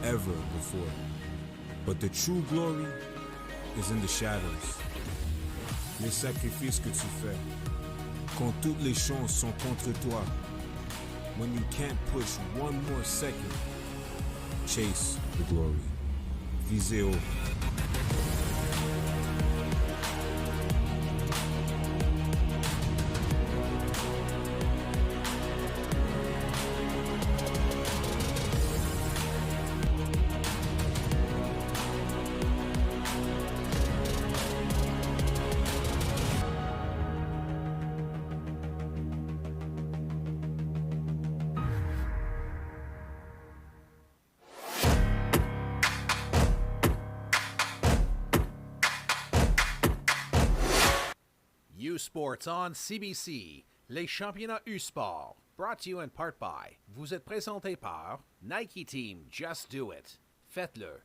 ever before. But the true glory is in the shadows. Les sacrifices que tu fais, quand toutes les chances sont contre toi. When you can't push one more second, chase the glory. Visez haut. Sports on CBC, les championnats U-Sport, brought to you in part by, vous êtes présenté par Nike Team, Just Do It, faites-le.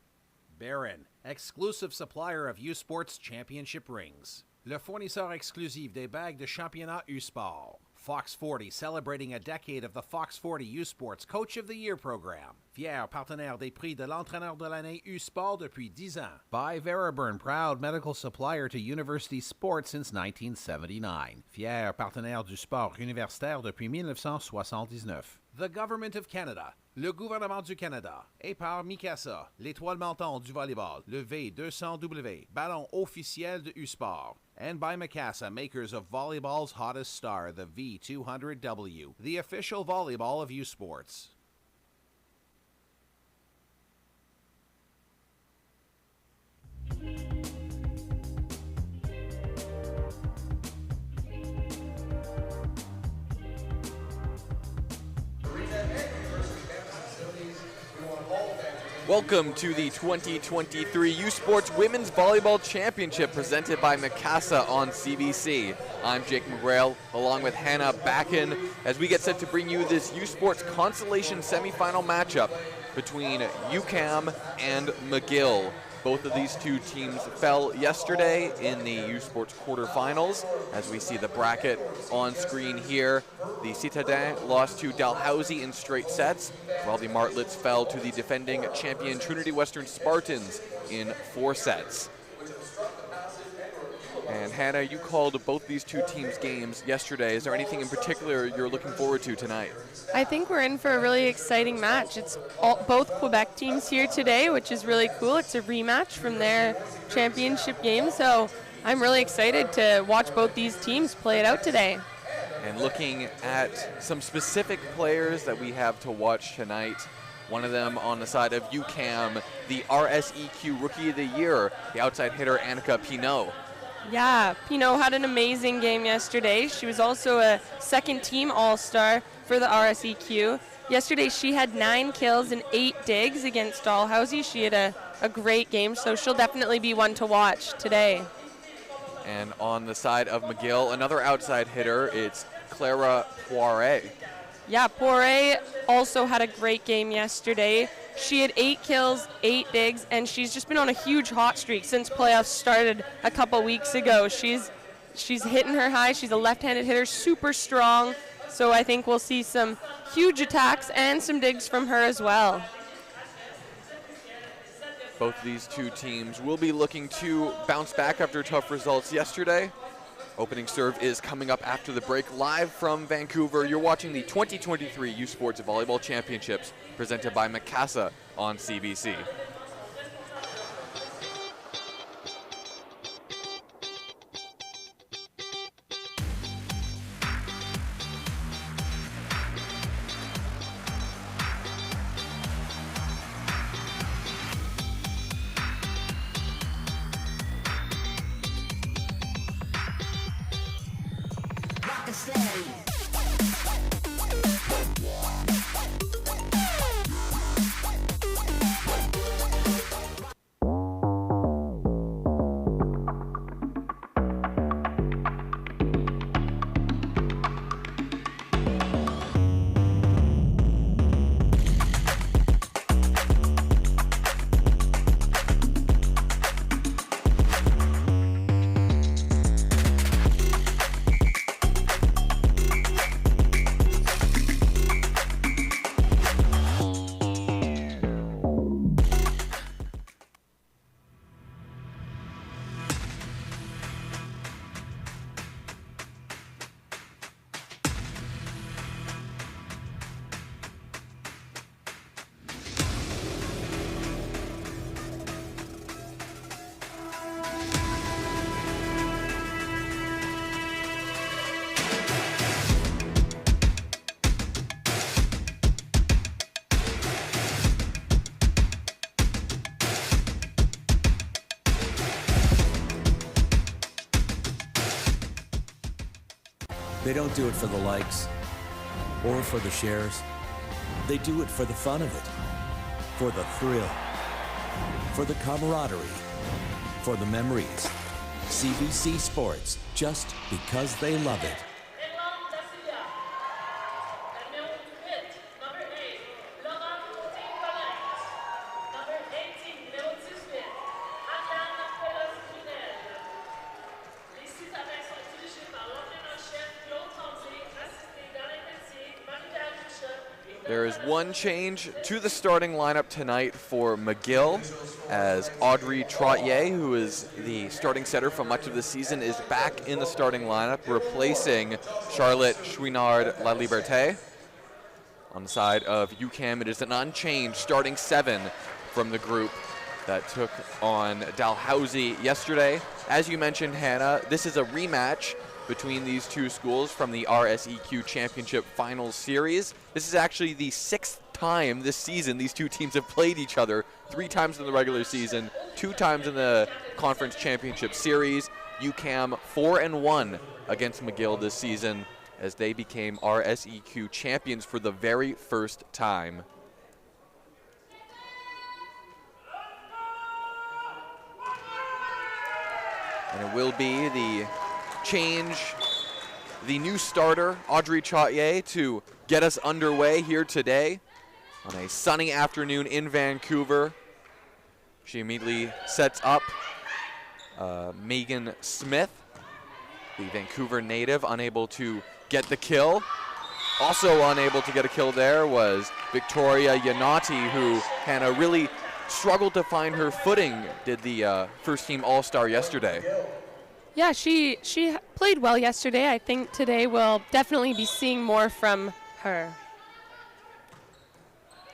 Baron, exclusive supplier of U-Sports championship rings. Le fournisseur exclusif des bagues de championnat U-Sport. Fox 40, celebrating a decade of the Fox 40 U-Sports Coach of the Year program. Fier partenaire des prix de l'entraîneur de l'année U-Sport depuis 10 ans. By Veriburn, proud medical supplier to university sports since 1979. Fier partenaire du sport universitaire depuis 1979. The Government of Canada. Le gouvernement du Canada. Et par Mikasa, l'étoile montante du volleyball, le V200W, ballon officiel de U-Sport. And by Mikasa, makers of volleyball's hottest star, the V200W, the official volleyball of U-Sports. Welcome to the 2023 U-Sports Women's Volleyball Championship presented by Mikasa on CBC. I'm Jake McGrail along with Hannah Backen as we get set to bring you this U-Sports Consolation Semifinal matchup between UQAM and McGill. Both of these two teams fell yesterday in the U-Sports quarterfinals. As we see the bracket on screen here, the Citadins lost to Dalhousie in straight sets, while the Martlets fell to the defending champion Trinity Western Spartans in 4 sets. And Hannah, you called both these two teams' games yesterday. Is there anything in particular you're looking forward to tonight? I think we're in for a really exciting match. It's both Quebec teams here today, which is really cool. It's a rematch from their championship game, so I'm really excited to watch both these teams play it out today. And looking at some specific players that we have to watch tonight, one of them on the side of UQAM, the RSEQ Rookie of the Year, the outside hitter Annika Pinault. Yeah, Pinault had an amazing game yesterday. She was also a second-team All-Star for the RSEQ. Yesterday she had 9 kills and 8 digs against Dalhousie. She had a great game, so she'll definitely be one to watch today. And on the side of McGill, another outside hitter, it's Clara Poiret. Yeah, Poiret also had a great game yesterday. She had 8 kills, 8 digs, and she's just been on a huge hot streak since playoffs started a couple weeks ago. She's hitting her high. She's a left-handed hitter, super strong. So I think we'll see some huge attacks and some digs from her as well. Both of these two teams will be looking to bounce back after tough results yesterday. Opening serve is coming up after the break. Live from Vancouver, you're watching the 2023 U Sports Volleyball Championships presented by Mikasa on CBC. They don't do it for the likes or for the shares. They do it for the fun of it, for the thrill, for the camaraderie, for the memories. CBC Sports, just because they love it. There is one change to the starting lineup tonight for McGill, as Audrey Trottier, who is the starting setter for much of the season, is back in the starting lineup, replacing Charlotte Chouinard-La Liberté. On the side of UQAM, it is an unchanged starting 7 from the group that took on Dalhousie yesterday. As you mentioned, Hannah, this is a rematch between these two schools from the RSEQ Championship Finals Series. This is actually the 6th time this season these two teams have played each other, 3 times in the regular season, 2 times in the Conference Championship Series. UQAM 4-1 against McGill this season as they became RSEQ champions for the very first time. And it will be the new starter, Audrey Trottier, to get us underway here today on a sunny afternoon in Vancouver. She immediately sets up Megan Smith, the Vancouver native, unable to get the kill. Also unable to get a kill there was Victoria Yanati, who, Hannah, really struggled to find her footing, did the first team All-Star yesterday. Yeah, she played well yesterday. I think today we'll definitely be seeing more from her.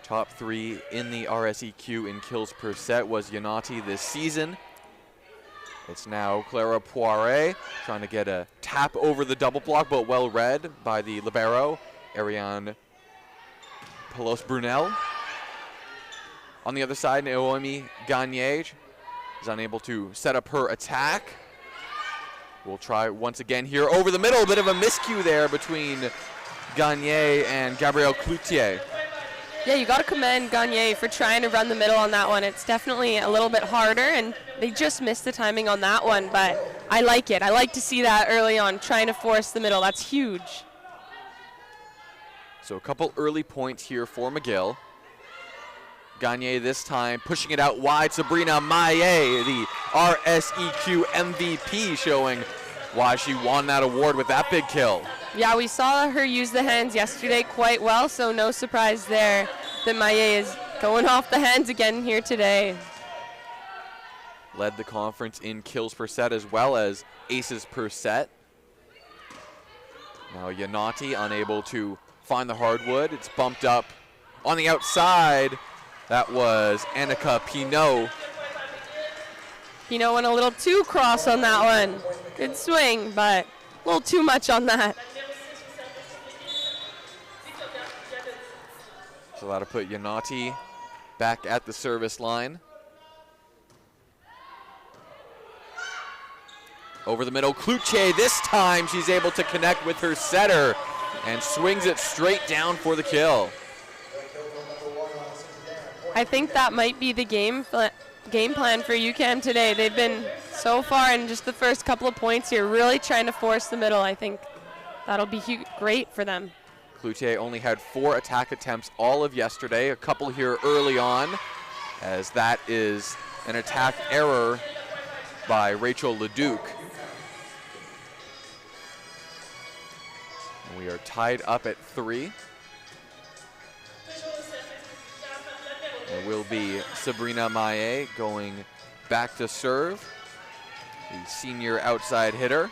Top 3 in the RSEQ in kills per set was Yanati this season. It's now Clara Poiret trying to get a tap over the double block, but well read by the libero, Ariane Pelos-Brunel. On the other side, Naomi Gagne is unable to set up her attack. We'll try once again here over the middle. A bit of a miscue there between Gagne and Gabrielle Cloutier. Yeah, you got to commend Gagne for trying to run the middle on that one. It's definitely a little bit harder, and they just missed the timing on that one, but I like it. I like to see that early on, trying to force the middle. That's huge. So a couple early points here for McGill. Gagne this time pushing it out wide. Sabrina Maillet, the RSEQ MVP, showing why she won that award with that big kill. Yeah, we saw her use the hands yesterday quite well, so no surprise there that Maillet is going off the hands again here today. Led the conference in kills per set as well as aces per set. Now Yanati unable to find the hardwood. It's bumped up on the outside. That was Annika Pinot. Pinot went a little too cross on that one. Good swing, but a little too much on that. So that'll put Yanati back at the service line. Over the middle, Cloutier this time she's able to connect with her setter and swings it straight down for the kill. I think that might be the game plan for UQAM today. They've been so far in just the first couple of points here, really trying to force the middle. I think that'll be great for them. Cloutier only had 4 attack attempts all of yesterday, a couple here early on, as that is an attack error by Rachel Leduc. And we are tied up at 3. It will be Sabrina Maillet going back to serve, the senior outside hitter.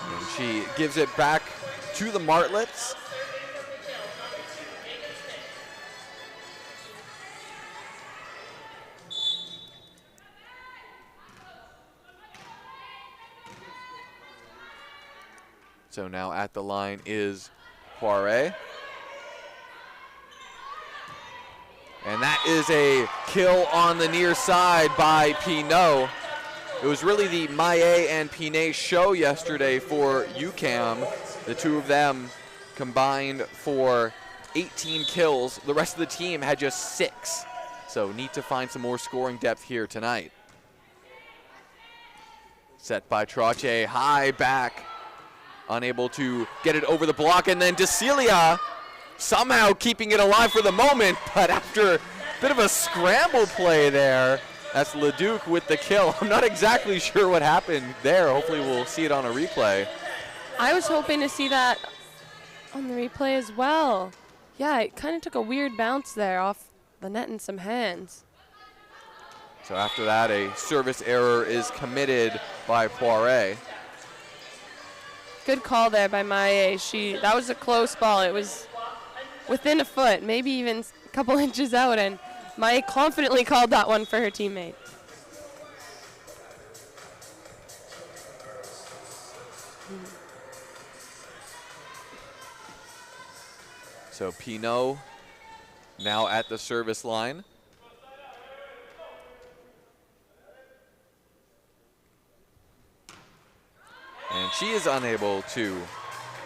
And she gives it back to the Martlets. So now at the line is Poiret. And that is a kill on the near side by Pinot. It was really the Maillet and Pinay show yesterday for UQAM. The two of them combined for 18 kills. The rest of the team had just 6. So need to find some more scoring depth here tonight. Set by Trache, high back. Unable to get it over the block, and then DeCelia somehow keeping it alive for the moment, but after a bit of a scramble play there, that's Leduc with the kill. I'm not exactly sure what happened there. Hopefully we'll see it on a replay. I was hoping to see that on the replay as well. Yeah, it kind of took a weird bounce there off the net and some hands. So after that, a service error is committed by Poirier. Good call there by Maillet. That was a close ball. It was within a foot, maybe even a couple inches out, and Maillet confidently called that one for her teammate. So Pinot now at the service line. And she is unable to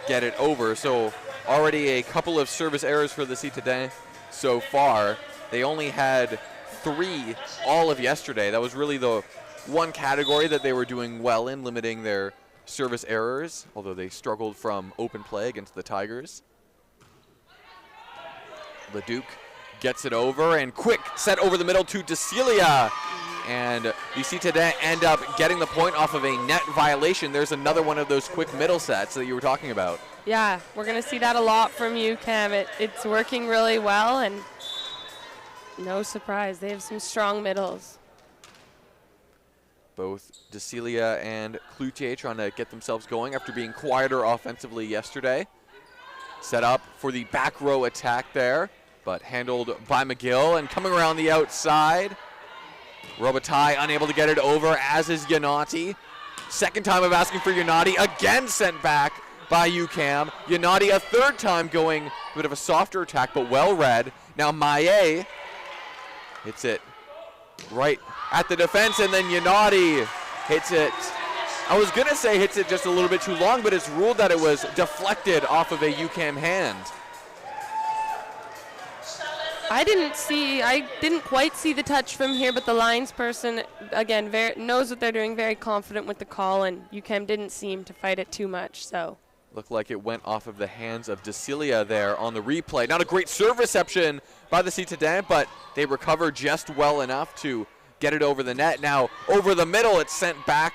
get it over. So already a couple of service errors for the Citadin so far. They only had 3 all of yesterday. That was really the one category that they were doing well in, limiting their service errors, although they struggled from open play against the Tigers. Leduc gets it over, and quick set over the middle to DeCelia. And the Citadin end up getting the point off of a net violation. There's another one of those quick middle sets that you were talking about. Yeah, we're going to see that a lot from UQAM. It's working really well, and no surprise, they have some strong middles. Both DeCelia and Cloutier trying to get themselves going after being quieter offensively yesterday. Set up for the back row attack there, but handled by McGill, and coming around the outside. Robitaille unable to get it over, as is Yanati. Second time of asking for Yanati, again sent back by UQAM. Yanati a third time going a bit of a softer attack, but well read. Now Maillet hits it right at the defense, and then Yanati hits it. I was gonna say hits it just a little bit too long, but it's ruled that it was deflected off of a UQAM hand. I didn't quite see the touch from here, but the lines person, again, knows what they're doing, very confident with the call, and UQAM didn't seem to fight it too much, so. Looked like it went off of the hands of DeCelia there on the replay. Not a great serve reception by the Citadin, but they recovered just well enough to get it over the net. Now, over the middle, it's sent back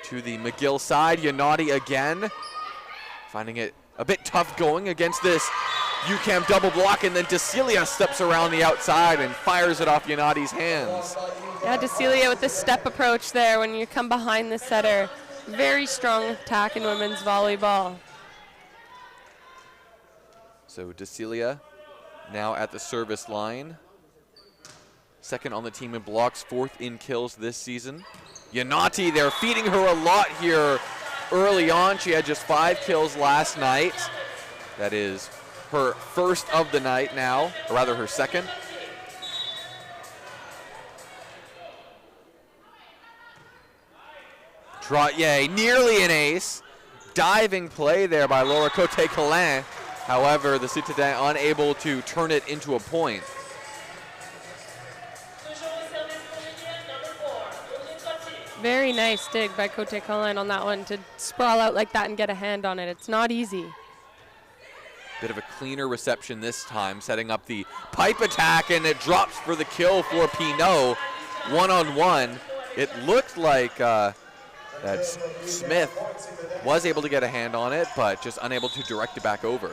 to the McGill side. Yanati again, finding it a bit tough going against this UQAM double block, and then DeCelia steps around the outside and fires it off Yanati's hands. Yeah, DeCelia with the step approach there when you come behind the setter. Very strong attack in women's volleyball. So DeCelia now at the service line. Second on the team in blocks, 4th in kills this season. Yanati, they're feeding her a lot here early on. She had just 5 kills last night. That is her first of the night now, or rather her second. Trottier, nearly an ace. Diving play there by Laura Cote-Colin. However, the Citadin unable to turn it into a point. Very nice dig by Cote-Colin on that one to sprawl out like that and get a hand on it. It's not easy. Bit of a cleaner reception this time, setting up the pipe attack, and it drops for the kill for Pinot. 1-on-1. It looked like that Smith was able to get a hand on it, but just unable to direct it back over.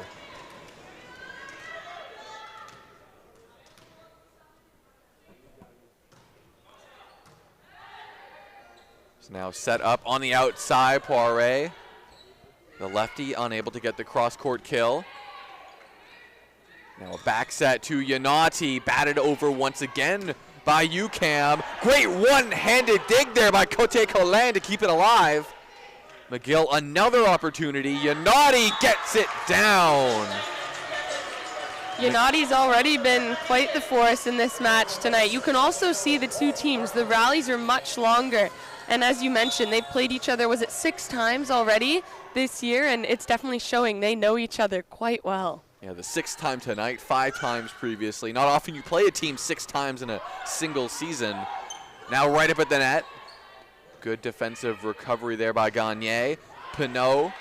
It's now set up on the outside, Poirier. The lefty unable to get the cross-court kill. Now a back set to Yanati, batted over once again by UQAM. Great one-handed dig there by Cote-Colin to keep it alive. McGill, another opportunity. Yanati gets it down. Yanati's already been quite the force in this match tonight. You can also see the two teams. The rallies are much longer. And as you mentioned, they've played each other, was it 6 times already this year? And it's definitely showing they know each other quite well. Yeah, the 6th time tonight, 5 times previously. Not often you play a team 6 times in a single season. Now right up at the net. Good defensive recovery there by Gagne. Pinot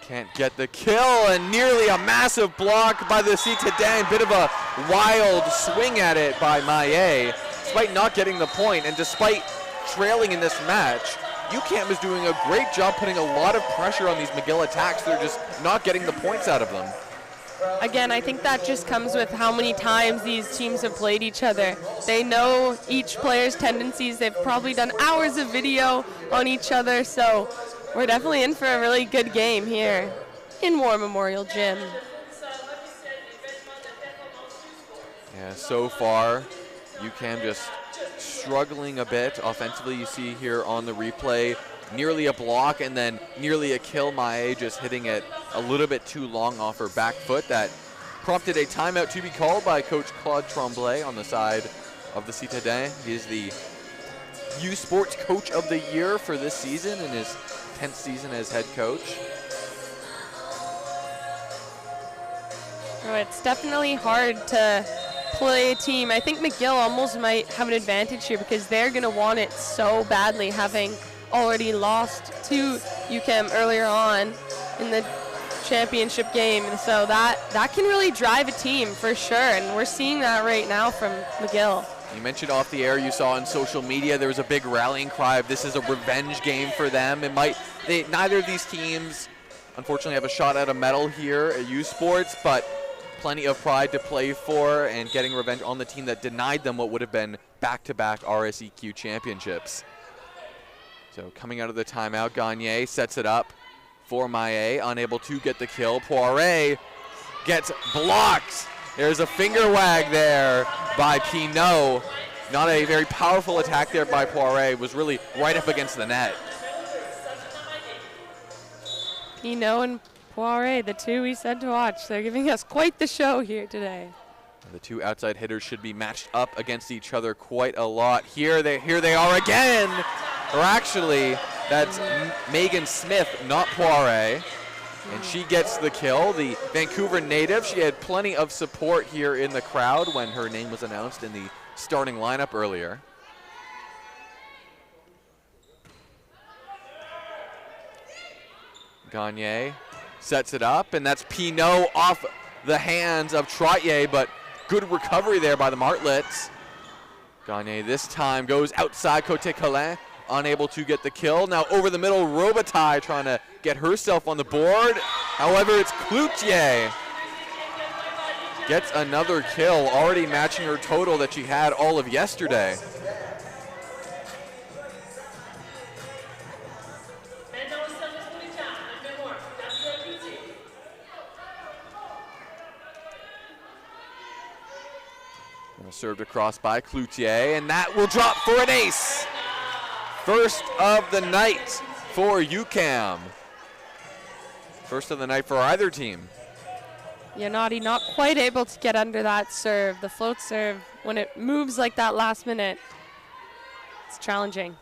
can't get the kill, and nearly a massive block by the Citadin. Bit of a wild swing at it by Maillet, despite not getting the point, and despite trailing in this match, UQAM is doing a great job putting a lot of pressure on these McGill attacks. They're just not getting the points out of them. Again, I think that just comes with how many times these teams have played each other. They know each player's tendencies. They've probably done hours of video on each other, so we're definitely in for a really good game here in War Memorial Gym. Yeah, so far, UQAM just struggling a bit offensively. You see here on the replay, nearly a block and then nearly a kill. Maillet just hitting it a little bit too long off her back foot. That prompted a timeout to be called by Coach Claude Tremblay on the side of the Citadin. He is the U Sports Coach of the Year for this season in his 10th season as head coach. Oh, it's definitely hard to play a team. I think McGill almost might have an advantage here because they're going to want it so badly, having already lost to UQAM earlier on in the championship game. So that can really drive a team for sure, and we're seeing that right now from McGill. You mentioned off the air, you saw on social media, there was a big rallying cry of this is a revenge game for them. Neither of these teams, unfortunately, have a shot at a medal here at U Sports, but plenty of pride to play for and getting revenge on the team that denied them what would have been back-to-back RSEQ championships. So coming out of the timeout, Gagne sets it up for Maillet, unable to get the kill. Poirier gets blocked. There's a finger wag there by Pinot. Not a very powerful attack there by Poirier. Was really right up against the net. Pinot and Poirier, the two we said to watch. They're giving us quite the show here today. The two outside hitters should be matched up against each other quite a lot. Here they are again. Or actually, that's Megan Smith, not Poirier. And she gets the kill, the Vancouver native. She had plenty of support here in the crowd when her name was announced in the starting lineup earlier. Gagne sets it up, and that's Pinot off the hands of Trottier, but good recovery there by the Martlets. Gagne this time goes outside Côté Collin, unable to get the kill. Now over the middle, Robitaille trying to get herself on the board. However, it's Cloutier. Gets another kill, already matching her total that she had all of yesterday. Served across by Cloutier, and that will drop for an ace. First of the night for UQAM. First of the night for either team. Yanati not quite able to get under that serve. The float serve, when it moves like that last minute, it's challenging.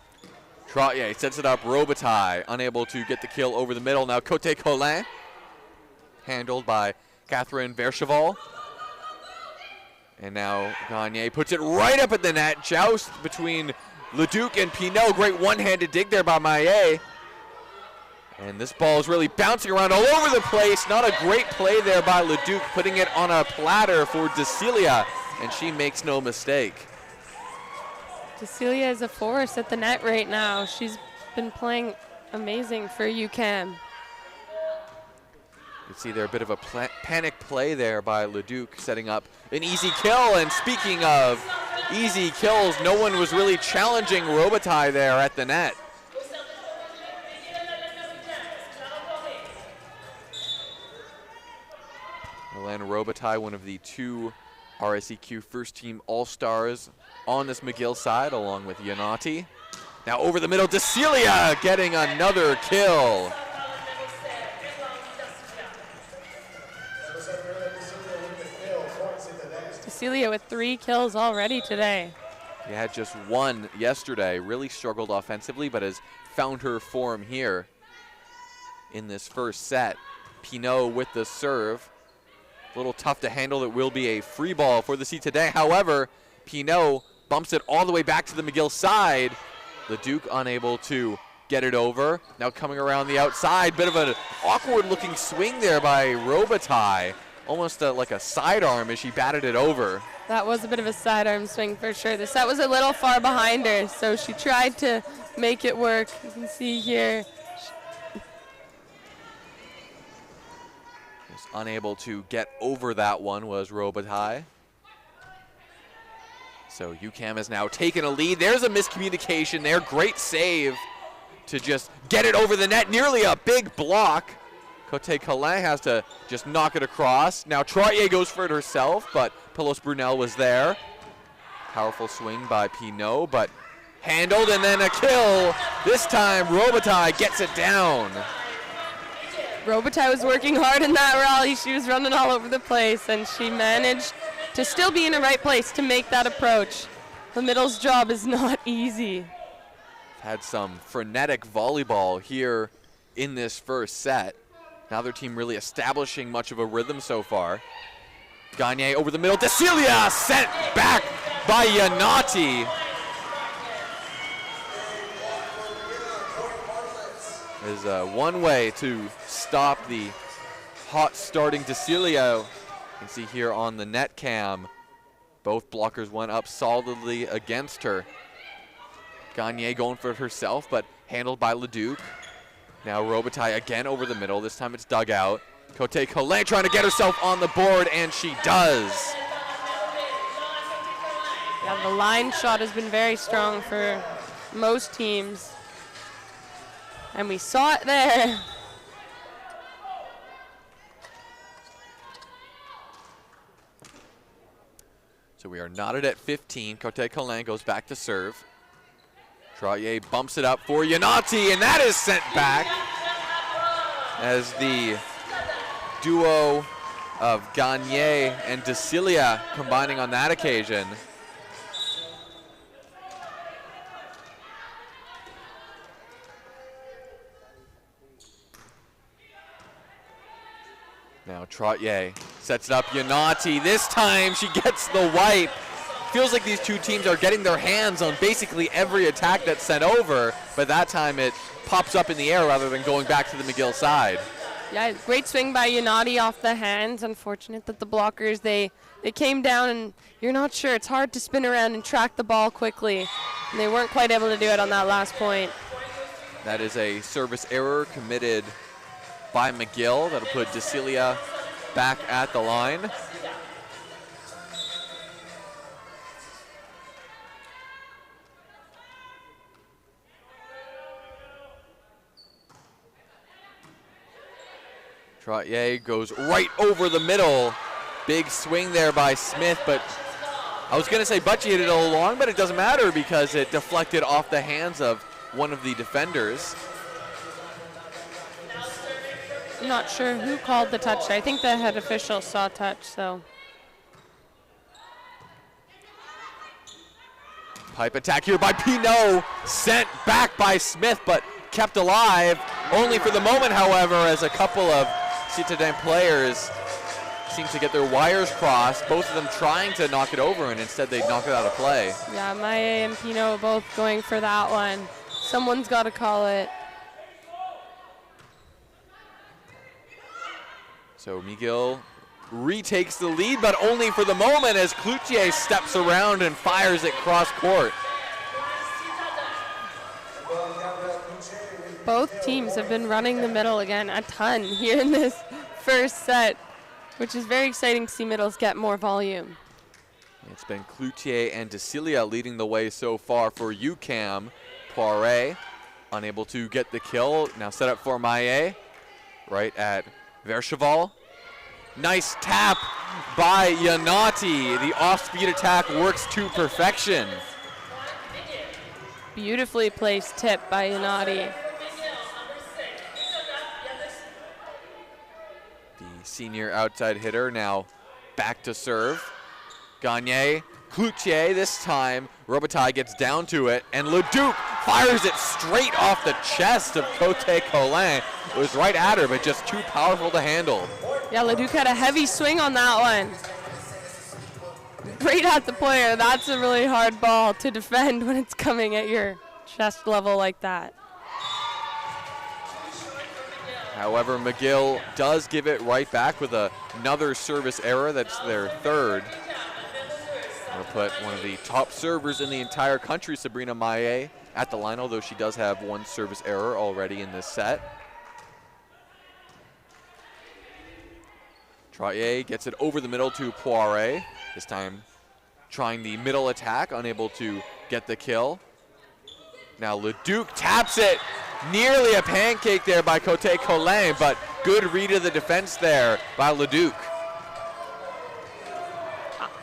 Trottier sets it up. Robitaille unable to get the kill over the middle. Now Côté Collin, handled by Catherine Vercheval. And now Gagne puts it right up at the net. Joust between Leduc and Pinot. Great one-handed dig there by Maillet. And this ball is really bouncing around all over the place. Not a great play there by Leduc, putting it on a platter for DeCelia, and she makes no mistake. DeCelia is a force at the net right now. She's been playing amazing for UQAM. You can see there a bit of a panic play there by Leduc, setting up an easy kill. And speaking of easy kills, no one was really challenging Robitaille there at the net. Milena Robitaille, one of the two RSEQ first-team All-Stars on this McGill side, along with Yanati. Now over the middle, DeCelia getting another kill. Desilia with 3 kills already today. He had just 1 yesterday, really struggled offensively, but has found her form here in this first set. Pinot with the serve. A little tough to handle. It will be a free ball for the C today. However, Pinot bumps it all the way back to the McGill side. Leduc unable to get it over. Now coming around the outside. Bit of an awkward looking swing there by Robitaille. Almost like a sidearm as she batted it over. That was a bit of a sidearm swing for sure. The set was a little far behind her, so she tried to make it work. You can see here. Just unable to get over that one was Robitaille. So UQAM has now taken a lead. There's a miscommunication there. Great save to just get it over the net. Nearly a big block. Cote Colin has to just knock it across. Now Trottier goes for it herself, but Pelos Brunel was there. Powerful swing by Pinot, but handled and then a kill. This time Robitaille gets it down. Robitaille was working hard in that rally. She was running all over the place, and she managed to still be in the right place to make that approach. The middle's job is not easy. Had some frenetic volleyball here in this first set. Now their team really establishing much of a rhythm so far. Gagne over the middle. Desilia sent back by Yanati. There's one way to stop the hot starting Desilia. You can see here on the net cam, both blockers went up solidly against her. Gagne going for it herself, but handled by Leduc. Now Robitaille again over the middle. This time it's dug out. Cote Colin trying to get herself on the board, and she does. Yeah, the line shot has been very strong for most teams. And we saw it there. So we are knotted at 15. Cote Colin goes back to serve. Trottier bumps it up for Yanati, and that is sent back as the duo of Gagne and Desilia combining on that occasion. Now Trottier sets it up. Yanati, this time she gets the wipe. Feels like these two teams are getting their hands on basically every attack that's sent over, but that time it pops up in the air rather than going back to the McGill side. Yeah, great swing by Yanati off the hands. Unfortunate that the blockers, they came down, and you're not sure. It's hard to spin around and track the ball quickly, and they weren't quite able to do it on that last point. That is a service error committed by McGill. That'll put Desilia back at the line. Trottier goes right over the middle. Big swing there by Smith, but I was going to say Butchie hit it all along, but it doesn't matter because it deflected off the hands of one of the defenders. I'm not sure who called the touch. I think the head official saw touch, so. Pipe attack here by Pinot, sent back by Smith, but kept alive. Only for the moment, however, as a couple of Citadin players seem to get their wires crossed, both of them trying to knock it over, and instead they knock it out of play. Yeah, Maye and Pinot both going for that one. Someone's got to call it. So McGill retakes the lead, but only for the moment as Cloutier steps around and fires it cross court. Both teams have been running the middle again a ton here in this first set, which is very exciting to see middles get more volume. It's been Cloutier and Desilia leading the way so far for UQAM. Poiré unable to get the kill. Now set up for Maillet right at Vercheval. Nice tap by Yanati. The off-speed attack works to perfection. Beautifully placed tip by Yanati. The senior outside hitter now back to serve. Gagne, Cloutier this time. Robitaille gets down to it, and Leduc fires it straight off the chest of Cote Colin. It was right at her, but just too powerful to handle. Yeah, Leduc had a heavy swing on that one. Right at the player. That's a really hard ball to defend when it's coming at your chest level like that. However, McGill does give it right back with another service error. That's their third. We'll put one of the top servers in the entire country, Sabrina Maillet, at the line, although she does have one service error already in this set. Trottier gets it over the middle to Poirier. This time trying the middle attack, unable to get the kill. Now Leduc taps it. Nearly a pancake there by Cote Colin, but good read of the defense there by Leduc.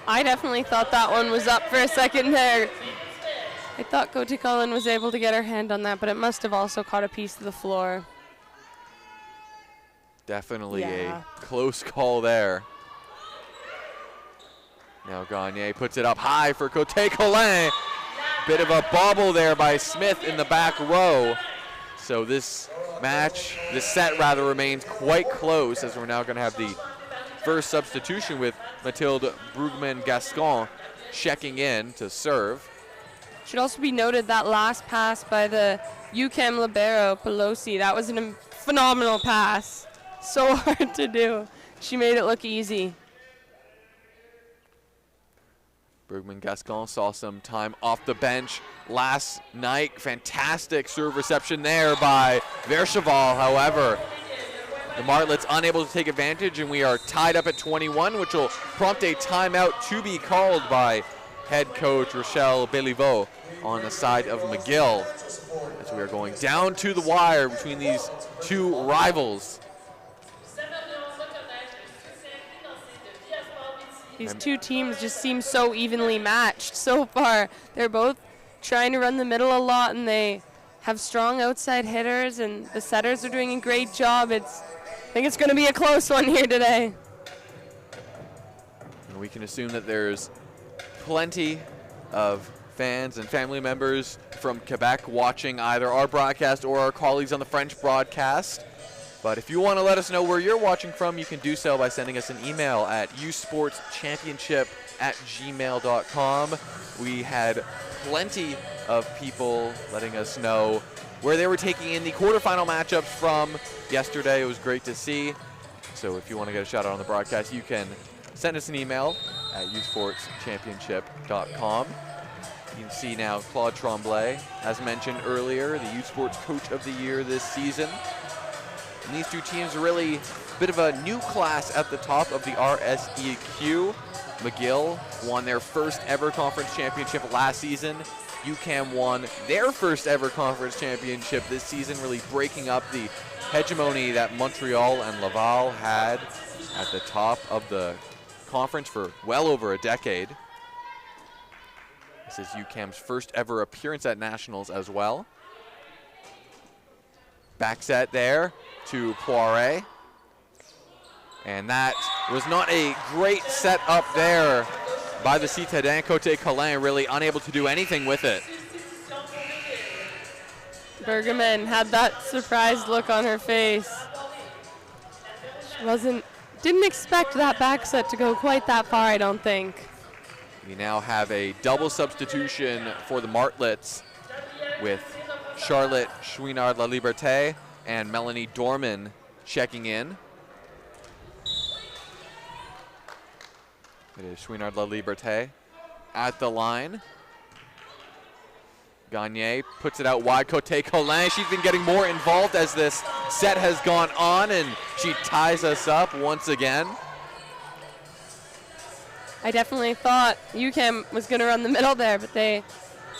I definitely thought that one was up for a second there. I thought Cote Colin was able to get her hand on that, but it must have also caught a piece of the floor. Definitely a close call there. Now Gagne puts it up high for Cote Colin. Bit of a bobble there by Smith in the back row. So this set rather, remains quite close, as we're now going to have the first substitution with Mathilde Brugman-Gascon checking in to serve. Should also be noted that last pass by the UQAM libero, Pelosi, that was a phenomenal pass. So hard to do. She made it look easy. Brugman-Gascon saw some time off the bench last night. Fantastic serve reception there by Verschaval. However, the Martlets unable to take advantage, and we are tied up at 21, which will prompt a timeout to be called by head coach Rochelle Béliveau on the side of McGill, as we are going down to the wire between these two rivals. These two teams just seem so evenly matched so far. They're both trying to run the middle a lot, and they have strong outside hitters, and the setters are doing a great job. I think it's going to be a close one here today. And we can assume that there's plenty of fans and family members from Quebec watching either our broadcast or our colleagues on the French broadcast. But if you want to let us know where you're watching from, you can do so by sending us an email at usportschampionship@gmail.com. We had plenty of people letting us know where they were taking in the quarterfinal matchups from yesterday. It was great to see. So if you want to get a shout out on the broadcast, you can send us an email at usportschampionship.com. You can see now Claude Tremblay, as mentioned earlier, the U Sports Coach of the Year this season. And these two teams are really a bit of a new class at the top of the RSEQ. McGill won their first ever conference championship last season. UQAM won their first ever conference championship this season, really breaking up the hegemony that Montreal and Laval had at the top of the conference for well over a decade. This is UQAM's first ever appearance at Nationals as well. Back set there to Poirier. And that was not a great set up there by the Citadin. Cote Colin really unable to do anything with it. Bergerman had that surprised look on her face. She didn't expect that back set to go quite that far, I don't think. We now have a double substitution for the Martlets with Charlotte Chouinard-La Liberté and Melanie Dorman checking in. It is Chouinard-La Liberté at the line. Gagne puts it out wide. Cote Colin, she's been getting more involved as this set has gone on, and she ties us up once again. I definitely thought UQAM was going to run the middle there, but they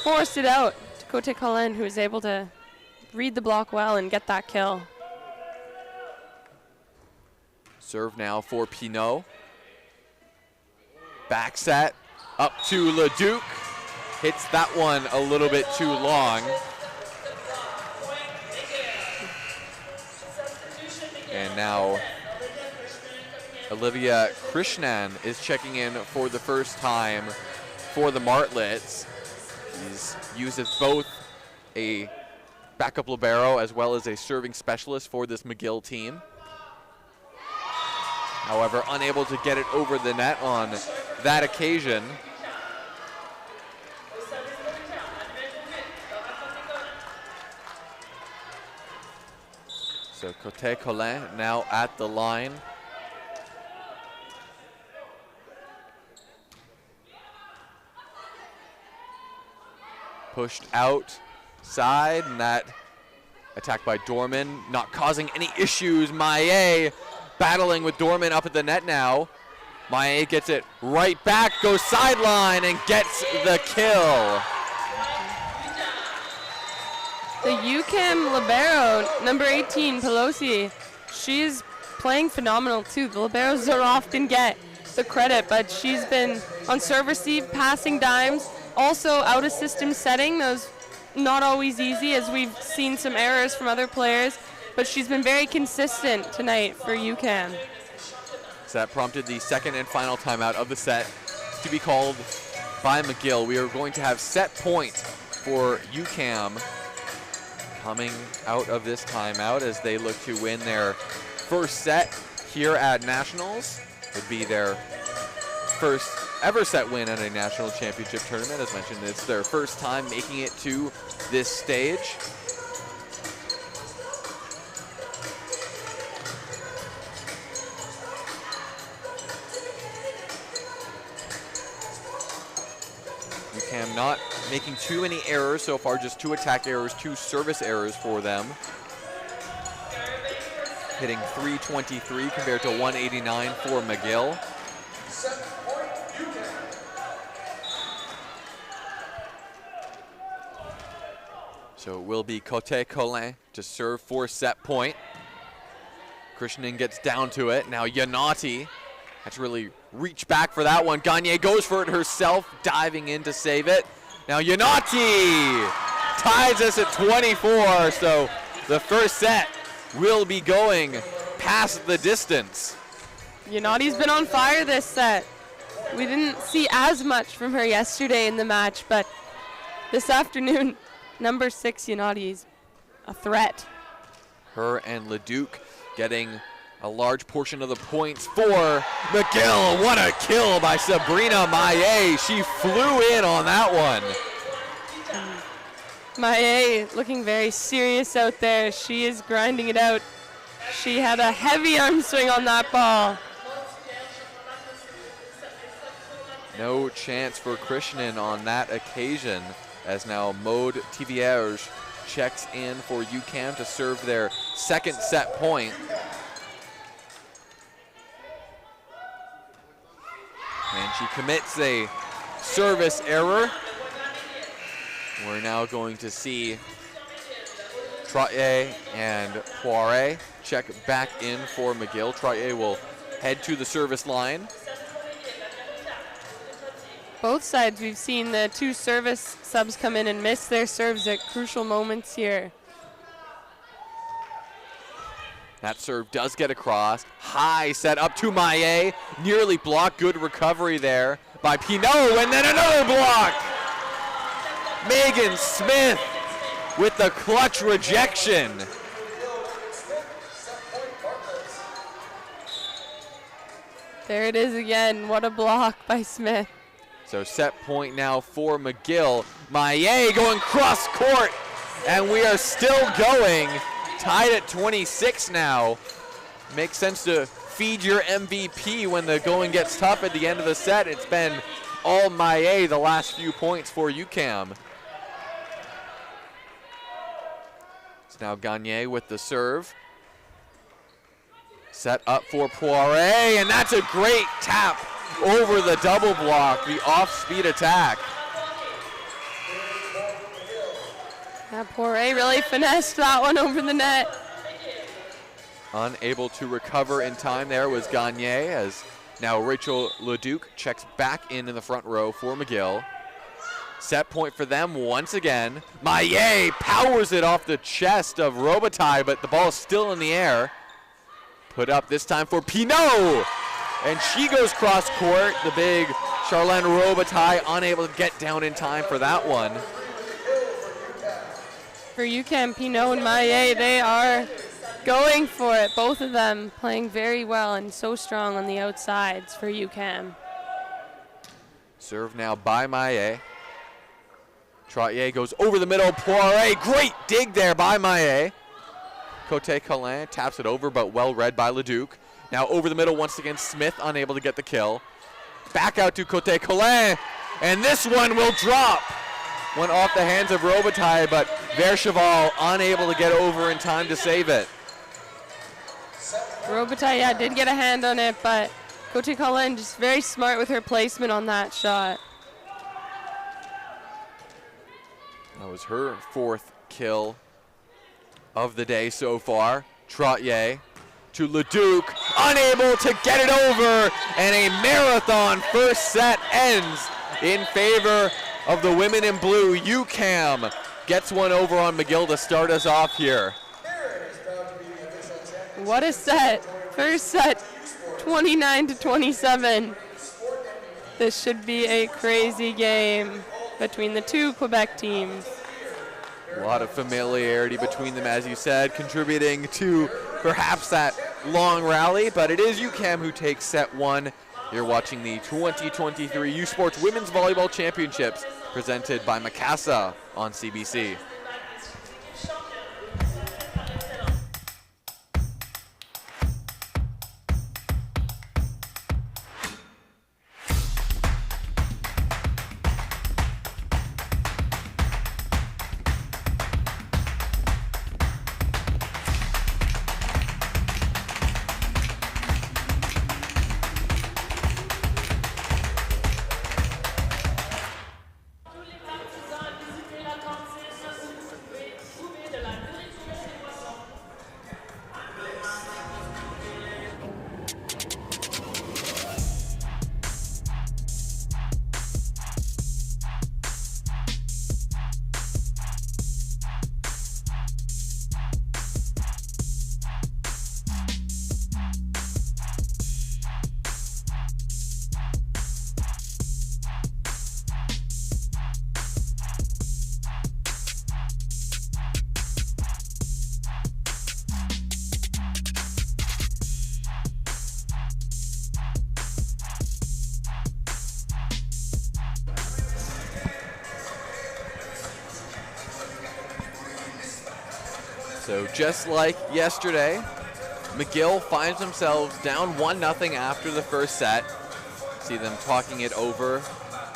forced it out to Cote Colin, who was able to read the block well and get that kill. Serve now for Pinot. Back set up to Leduc. Hits that one a little bit too long. And now Olivia Krishnan is checking in for the first time for the Martlets. He's used as both a backup libero as well as a serving specialist for this McGill team. However, unable to get it over the net on that occasion. So Cote Colin now at the line. Pushed outside, and that attack by Dorman not causing any issues. Maillet battling with Dorman up at the net now. Maillet gets it right back, goes sideline, and gets the kill. The UQAM libero, number 18, Pelosi, she's playing phenomenal too. The liberos don't often get the credit, but she's been on serve receive, passing dimes, also out of system setting. Those not always easy, as we've seen some errors from other players, but she's been very consistent tonight for UQAM. So that prompted the second and final timeout of the set to be called by McGill. We are going to have set point for UQAM coming out of this timeout as they look to win their first set here at Nationals. Would be their first ever set win at a national championship tournament. As mentioned, it's their first time making it to this stage. UQAM not making too many errors so far, just 2 attack errors, 2 service errors for them. Hitting 323 compared to 189 for McGill. So it will be Cote Colin to serve for set point. Krishnan gets down to it. Now Yanati had to really reach back for that one. Gagne goes for it herself, diving in to save it. Now Yanati ties us at 24, so the first set will be going past the distance. Yanati's been on fire this set. We didn't see as much from her yesterday in the match, but this afternoon, number 6 Yanati's a threat. Her and Leduc getting a large portion of the points for McGill. What a kill by Sabrina Maillet. She flew in on that one. Maillet looking very serious out there. She is grinding it out. She had a heavy arm swing on that ball. No chance for Krishnan on that occasion, as now Maude Tivierge checks in for UQAM to serve their second set point. And she commits a service error. We're now going to see Trottier and Poirier check back in for McGill. Trottier will head to the service line. Both sides, we've seen the 2 service subs come in and miss their serves at crucial moments here. That serve does get across. High set up to Maillet. Nearly blocked. Good recovery there by Pinot, and then another block. Megan Smith with the clutch rejection. There it is again. What a block by Smith. So set point now for McGill. Maillet going cross court, and we are still going. Tied at 26 now. Makes sense to feed your MVP when the going gets tough at the end of the set. It's been all Maillet the last few points for UQAM. It's now Gagne with the serve. Set up for Poirier, and that's a great tap over the double block, the off-speed attack. Yeah, Poirier really finessed that one over the net. Unable to recover in time there was Gagne, as now Rachel Leduc checks back in the front row for McGill. Set point for them once again. Maillet powers it off the chest of Robitaille, but the ball is still in the air. Put up this time for Pinot. and she goes cross court. The big Charlene Robitaille unable to get down in time for that one. For UQAM, Pinot and Maillet, they are going for it. Both of them playing very well and so strong on the outsides for UQAM. Serve now by Maillet. Trottier goes over the middle. Poirier, great dig there by Maillet. Cote Colin taps it over, but well read by Leduc. Now over the middle once again, Smith unable to get the kill. Back out to Cote Colin, and this one will drop. One off the hands of Robitaille, but Vercheval unable to get over in time to save it. Robitaille, yeah, did get a hand on it, but Cote Colin just very smart with her placement on that shot. That was her 4th kill of the day so far. Trottier to Leduc, unable to get it over, and a marathon first set ends in favor of the women in blue. UQAM gets one over on McGill to start us off here. What a set. First set, 29-27. This should be a crazy game between the two Quebec teams. A lot of familiarity between them, as you said, contributing to perhaps that long rally, but it is UQAM who takes set 1. You're watching the 2023 U Sports Women's Volleyball Championships presented by Macassa on CBC. So just like yesterday, McGill finds themselves down 1-0 after the first set. See them talking it over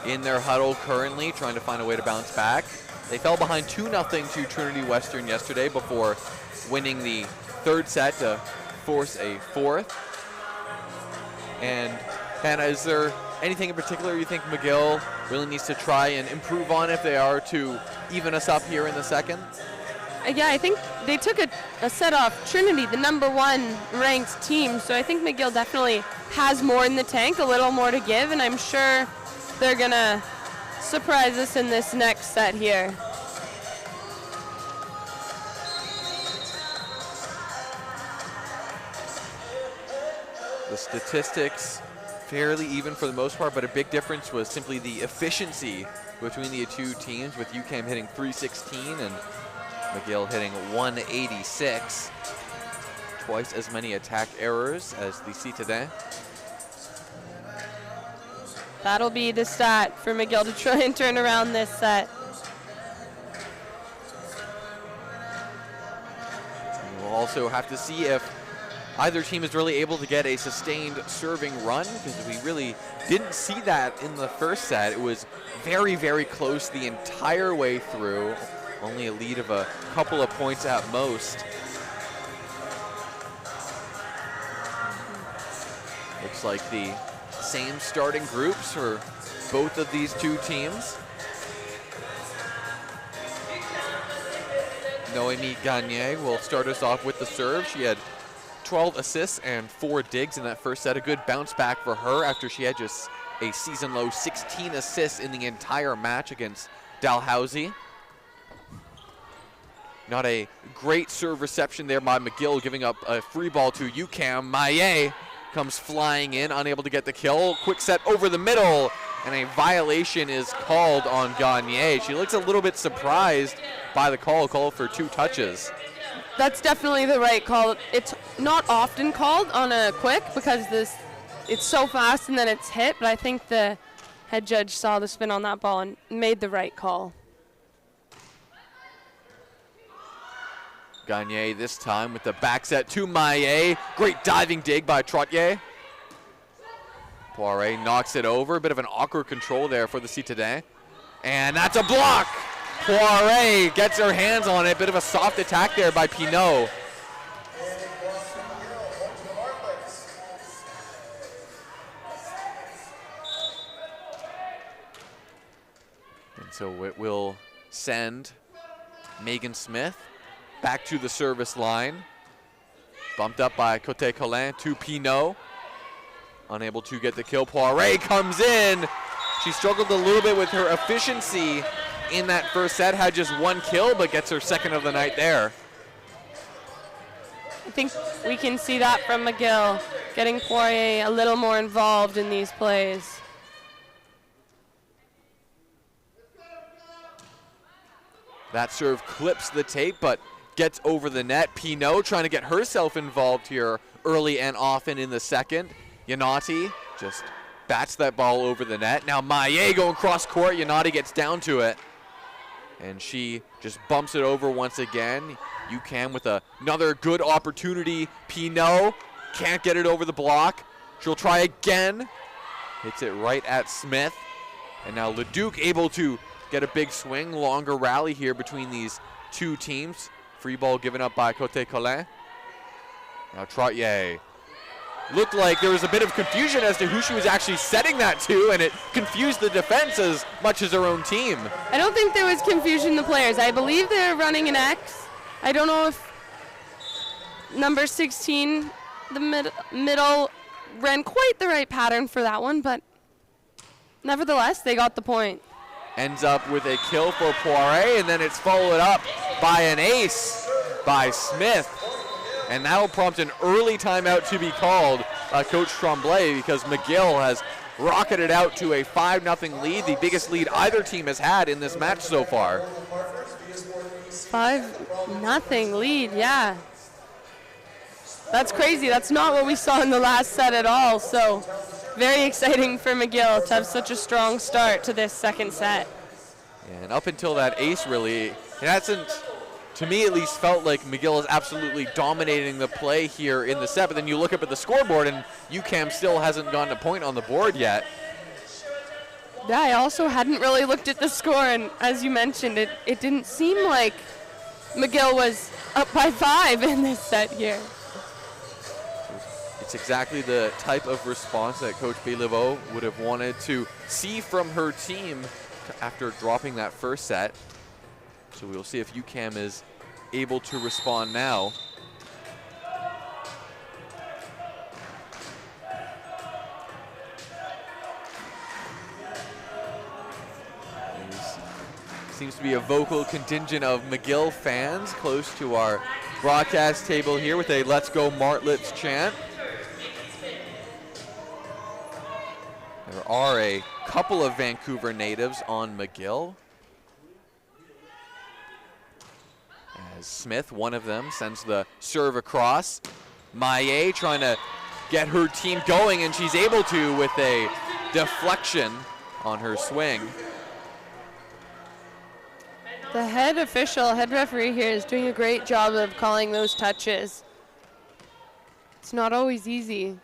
in their huddle currently, trying to find a way to bounce back. They fell behind 2-0 to Trinity Western yesterday before winning the third set to force a fourth. And Hannah, is there anything in particular you think McGill really needs to try and improve on if they are to even us up here in the second? Yeah, I think they took a set off Trinity, the #1 ranked team. So I think McGill definitely has more in the tank, a little more to give, and I'm sure they're going to surprise us in this next set here. The statistics fairly even for the most part, but a big difference was simply the efficiency between the two teams, with UQAM hitting .316 and McGill hitting .186. Twice as many attack errors as the Citadins. That'll be the stat for McGill to try and turn around this set. We'll also have to see if either team is really able to get a sustained serving run, because we really didn't see that in the first set. It was very, very close the entire way through. Only a lead of a couple of points at most. Looks like the same starting groups for both of these two teams. Noémie Gagné will start us off with the serve. She had 12 assists and 4 digs in that first set. A good bounce back for her after she had just a season-low 16 assists in the entire match against Dalhousie. Not a great serve reception there by McGill, giving up a free ball to UQAM. Maillet comes flying in, unable to get the kill. Quick set over the middle, and a violation is called on Gagne. She looks a little bit surprised by the call for 2 touches. That's definitely the right call. It's not often called on a quick because it's so fast and then it's hit, but I think the head judge saw the spin on that ball and made the right call. Gagne this time with the back set to Maillet. Great diving dig by Trottier. Poirier knocks it over. A bit of an awkward control there for the Citadin. And that's a block! Poirier gets her hands on it. Bit of a soft attack there by Pinot. And so it will send Megan Smith back to the service line. Bumped up by Cote Colin to Pinot. Unable to get the kill. Poirier comes in. She struggled a little bit with her efficiency in that first set. Had just 1 kill, but gets her second of the night there. I think we can see that from McGill, getting Poirier a little more involved in these plays. That serve clips the tape, but gets over the net. Pinot trying to get herself involved here early and often in the second. Yanati just bats that ball over the net. Now Maillet going cross court. Yanati gets down to it, and she just bumps it over once again. UQAM with another good opportunity. Pinot can't get it over the block. She'll try again. Hits it right at Smith. And now Leduc able to get a big swing. Longer rally here between these 2 teams. Free ball given up by Cote Colin. Now Trottier. Looked like there was a bit of confusion as to who she was actually setting that to, and it confused the defense as much as her own team. I don't think there was confusion in the players. I believe they're running an X. I don't know if number 16, the middle, ran quite the right pattern for that one, but nevertheless, they got the point. Ends up with a kill for Poirier, and then it's followed up by an ace by Smith. And that'll prompt an early timeout to be called by Coach Tremblay, because McGill has rocketed out to a 5-0 lead, the biggest lead either team has had in this match so far. 5-0 lead, yeah. That's crazy. That's not what we saw in the last set at all. So very exciting for McGill to have such a strong start to this second set. And up until that ace, really, it hasn't, to me at least, felt like McGill is absolutely dominating the play here in the set. But then you look up at the scoreboard and UQAM still hasn't gotten a point on the board yet. Yeah, I also hadn't really looked at the score, and as you mentioned, it didn't seem like McGill was up by 5 in this set here. It's exactly the type of response that Coach Béliveau would have wanted to see from her team after dropping that first set. So we'll see if UQAM is able to respond now. Seems to be a vocal contingent of McGill fans close to our broadcast table here with a "Let's Go Martlets" chant. There are a couple of Vancouver natives on McGill. As Smith, one of them, sends the serve across. Maillet trying to get her team going, and she's able to with a deflection on her swing. The head referee here is doing a great job of calling those touches. It's not always easy,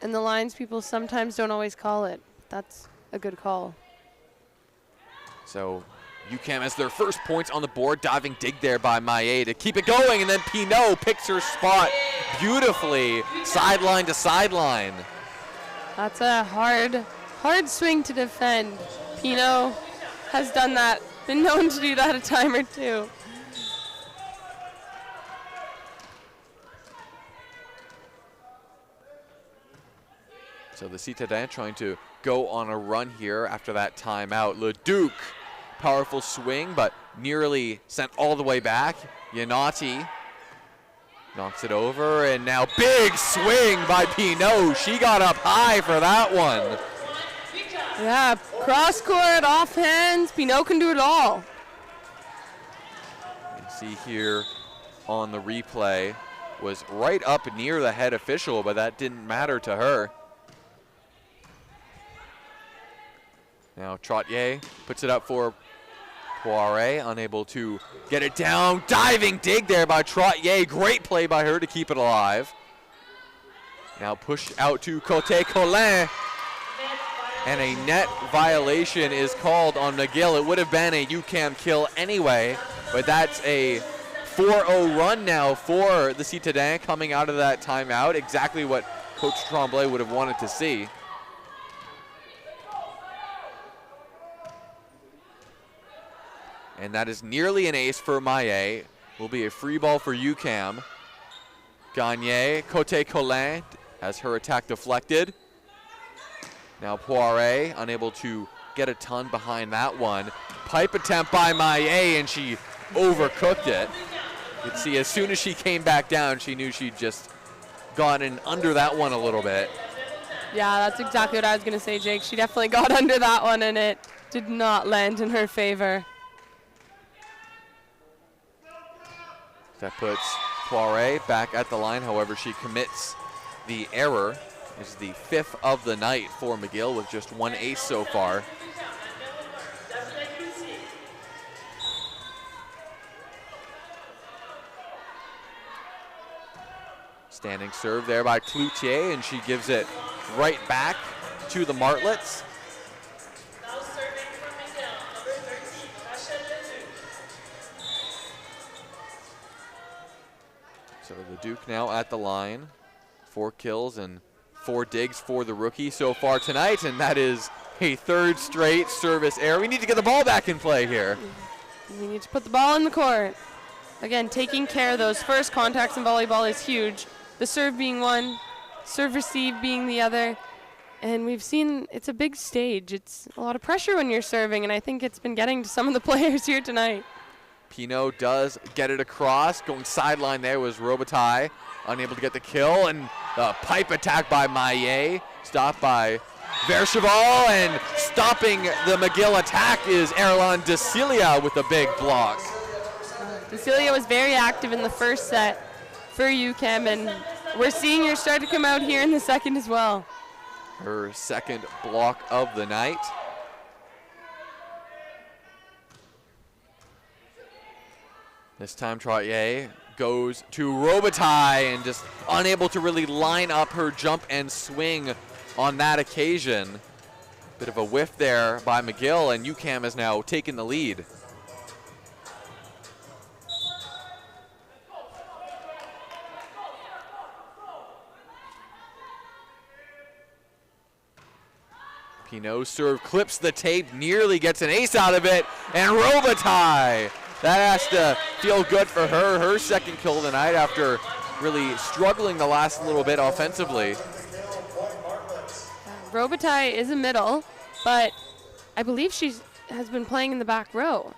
and the lines people sometimes don't always call it. That's a good call. So UQAM has their first points on the board. Diving dig there by Maillet to keep it going, and then Pinot picks her spot beautifully, sideline to sideline. That's a hard swing to defend. Pinot has done that, been known to do that a time or two. So the Citadin trying to go on a run here after that timeout. Leduc, powerful swing, but nearly sent all the way back. Yanati Knocks it over, and now big swing by Pinot. She got up high for that one. Yeah, cross court, off hands. Pinot can do it all. You can see here on the replay, was right up near the head official, but that didn't matter to her. Now Trottier puts it up for Poirier, unable to get it down. Diving dig there by Trottier. Great play by her to keep it alive. Now pushed out to Côté Collin. And a net violation is called on McGill. It would have been a UQAM kill anyway, but that's a 4-0 run now for the Citadins coming out of that timeout. Exactly what Coach Tremblay would have wanted to see. And that is nearly an ace for Maillet. Will be a free ball for UQAM. Gagne, Côté Collin has her attack deflected. Now Poirier unable to get a ton behind that one. Pipe attempt by Maillet, and she overcooked it. You can see as soon as she came back down, she knew she'd just gotten under that one a little bit. Yeah, that's exactly what I was going to say, Jake. She definitely got under that one, and it did not land in her favor. That puts Poirier back at the line. However, she commits the error. This is the 5th of the night for McGill with just one ace so far. Standing serve there by Cloutier, and she gives it right back to the Martlets. So the Duke now at the line. 4 kills and 4 digs for the rookie so far tonight, and that is a 3rd straight service error. We need to get the ball back in play here. We need to put the ball in the court. Again, taking care of those first contacts in volleyball is huge. The serve being one, serve receive being the other. And we've seen it's a big stage. It's a lot of pressure when you're serving, and I think it's been getting to some of the players here tonight. Pinot does get it across. Going sideline there was Robitaille, unable to get the kill, and the pipe attack by Maillet, stopped by Vercheval, and stopping the McGill attack is Erlan DeCilia with a big block. DeCilia was very active in the first set for UQAM, and we're seeing her start to come out here in the second as well. Her 2nd block of the night. This time Trottier goes to Robitaille and just unable to really line up her jump and swing on that occasion. Bit of a whiff there by McGill, and UQAM has now taken the lead. Pinot serve clips the tape, nearly gets an ace out of it, and Robitaille. That has to feel good for her. Her 2nd kill of the night after really struggling the last little bit offensively. Robitaille is a middle, but I believe she has been playing in the back row.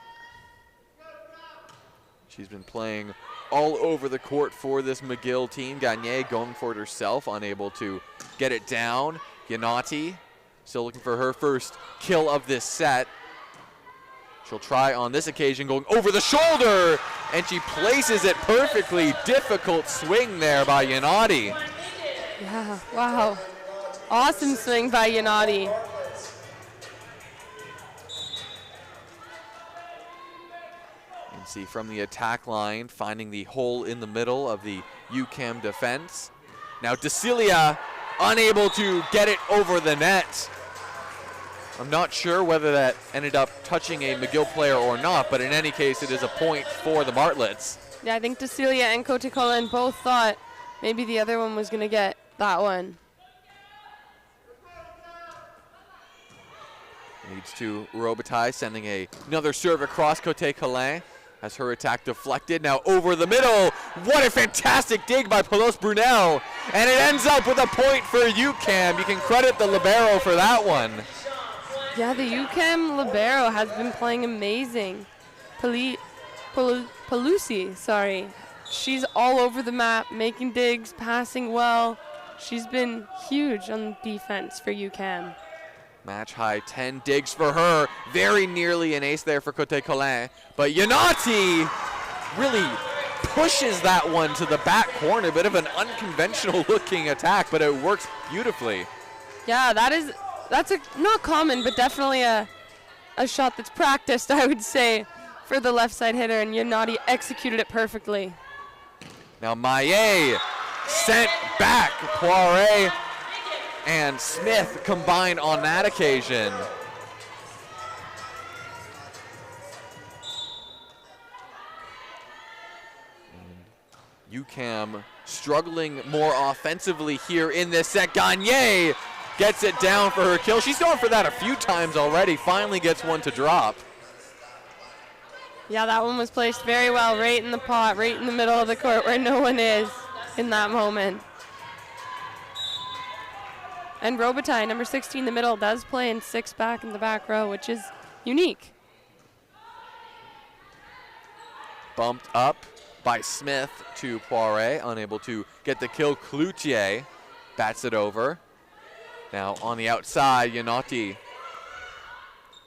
She's been playing all over the court for this McGill team. Gagne going for it herself, unable to get it down. Yanati still looking for her first kill of this set. She'll try on this occasion, going over the shoulder, and she places it perfectly. Difficult swing there by Yanati. Yeah, wow. Awesome swing by Yanati. You can see from the attack line, finding the hole in the middle of the UQAM defense. Now DeCilia unable to get it over the net. I'm not sure whether that ended up touching a McGill player or not, but in any case, it is a point for the Martlets. Yeah, I think DeCilia and Côté Collin both thought maybe the other one was going to get that one. Leads to Robitaille, sending another serve across Côté Collin. Has her attack deflected, now over the middle. What a fantastic dig by Pelos Brunel. And it ends up with a point for UQAM. You can credit the libero for that one. Yeah, the UQAM libero has been playing amazing. Pelusi, sorry, she's all over the map, making digs, passing well. She's been huge on defense for UQAM. Match high 10 digs for her. Very nearly an ace there for Cote Colin. But Yanati really pushes that one to the back corner. Bit of an unconventional looking attack, but it works beautifully. Yeah, that's not common, but definitely a shot that's practiced, I would say, for the left side hitter, and Yanati executed it perfectly. Now Maillet sent back. Poirier and Smith combined on that occasion. UQAM struggling more offensively here in this set. Gagne gets it down for her kill. She's gone for that a few times already. Finally gets one to drop. Yeah, that one was placed very well, right in the pot, right in the middle of the court where no one is in that moment. And Robitaille, number 16 in the middle, does play in 6 back in the back row, which is unique. Bumped up by Smith to Poirier, unable to get the kill. Cloutier bats it over. Now on the outside, Yanati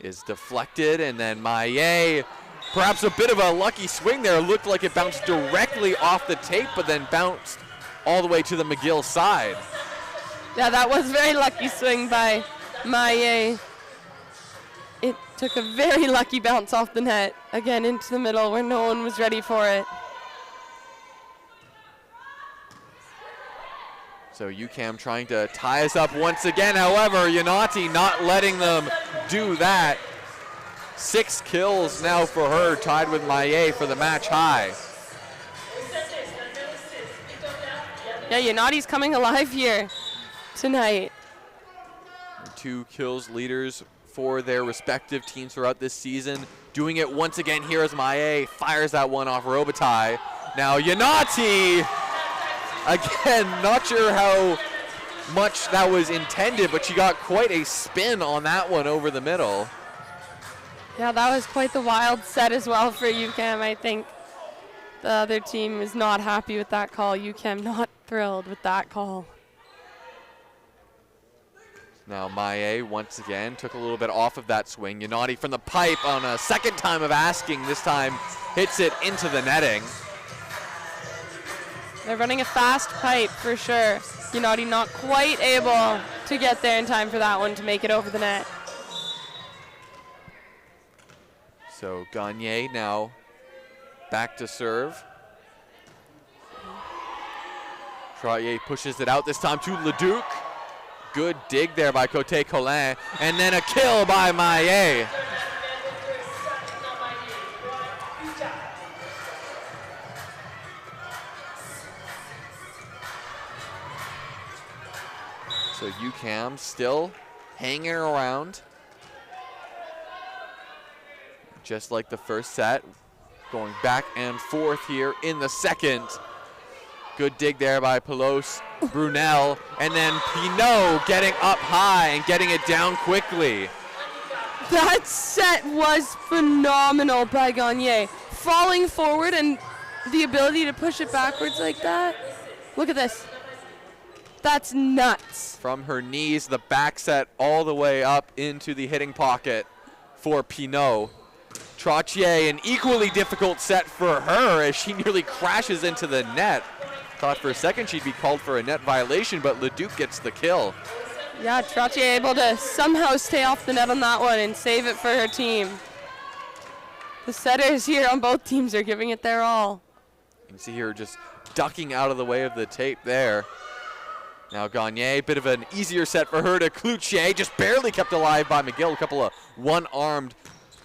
is deflected, and then Maillet, perhaps a bit of a lucky swing there. Looked like it bounced directly off the tape, but then bounced all the way to the McGill side. Yeah, that was a very lucky swing by Maillet. It took a very lucky bounce off the net, again into the middle where no one was ready for it. So UQAM trying to tie us up once again. However, Yanati not letting them do that. 6 kills now for her, tied with Maillet for the match high. Yeah, Yanati's coming alive here tonight. 2 kills leaders for their respective teams throughout this season. Doing it once again here as Maillet fires that one off Robitaille. Now Yanati, again, not sure how much that was intended, but she got quite a spin on that one over the middle. Yeah, that was quite the wild set as well for UQAM. I think the other team is not happy with that call. UQAM not thrilled with that call. Now Maillet once again took a little bit off of that swing. Yanati from the pipe on a second time of asking. This time hits it into the netting. They're running a fast pipe for sure. Yanati not quite able to get there in time for that one to make it over the net. So Gagne now back to serve. Trottier pushes it out this time to Leduc. Good dig there by Cote Colin. And then a kill by Maillet. So UQAM still hanging around. Just like the first set, going back and forth here in the second. Good dig there by Pelos Brunel, and then Pinot getting up high and getting it down quickly. That set was phenomenal by Gagne. Falling forward and the ability to push it backwards like that. Look at this. That's nuts. From her knees, the back set all the way up into the hitting pocket for Pinot. Trottier, an equally difficult set for her as she nearly crashes into the net. Thought for a second she'd be called for a net violation, but Leduc gets the kill. Yeah, Trottier able to somehow stay off the net on that one and save it for her team. The setters here on both teams are giving it their all. You can see her just ducking out of the way of the tape there. Now Gagne, bit of an easier set for her to Cloutier, just barely kept alive by McGill. A couple of one-armed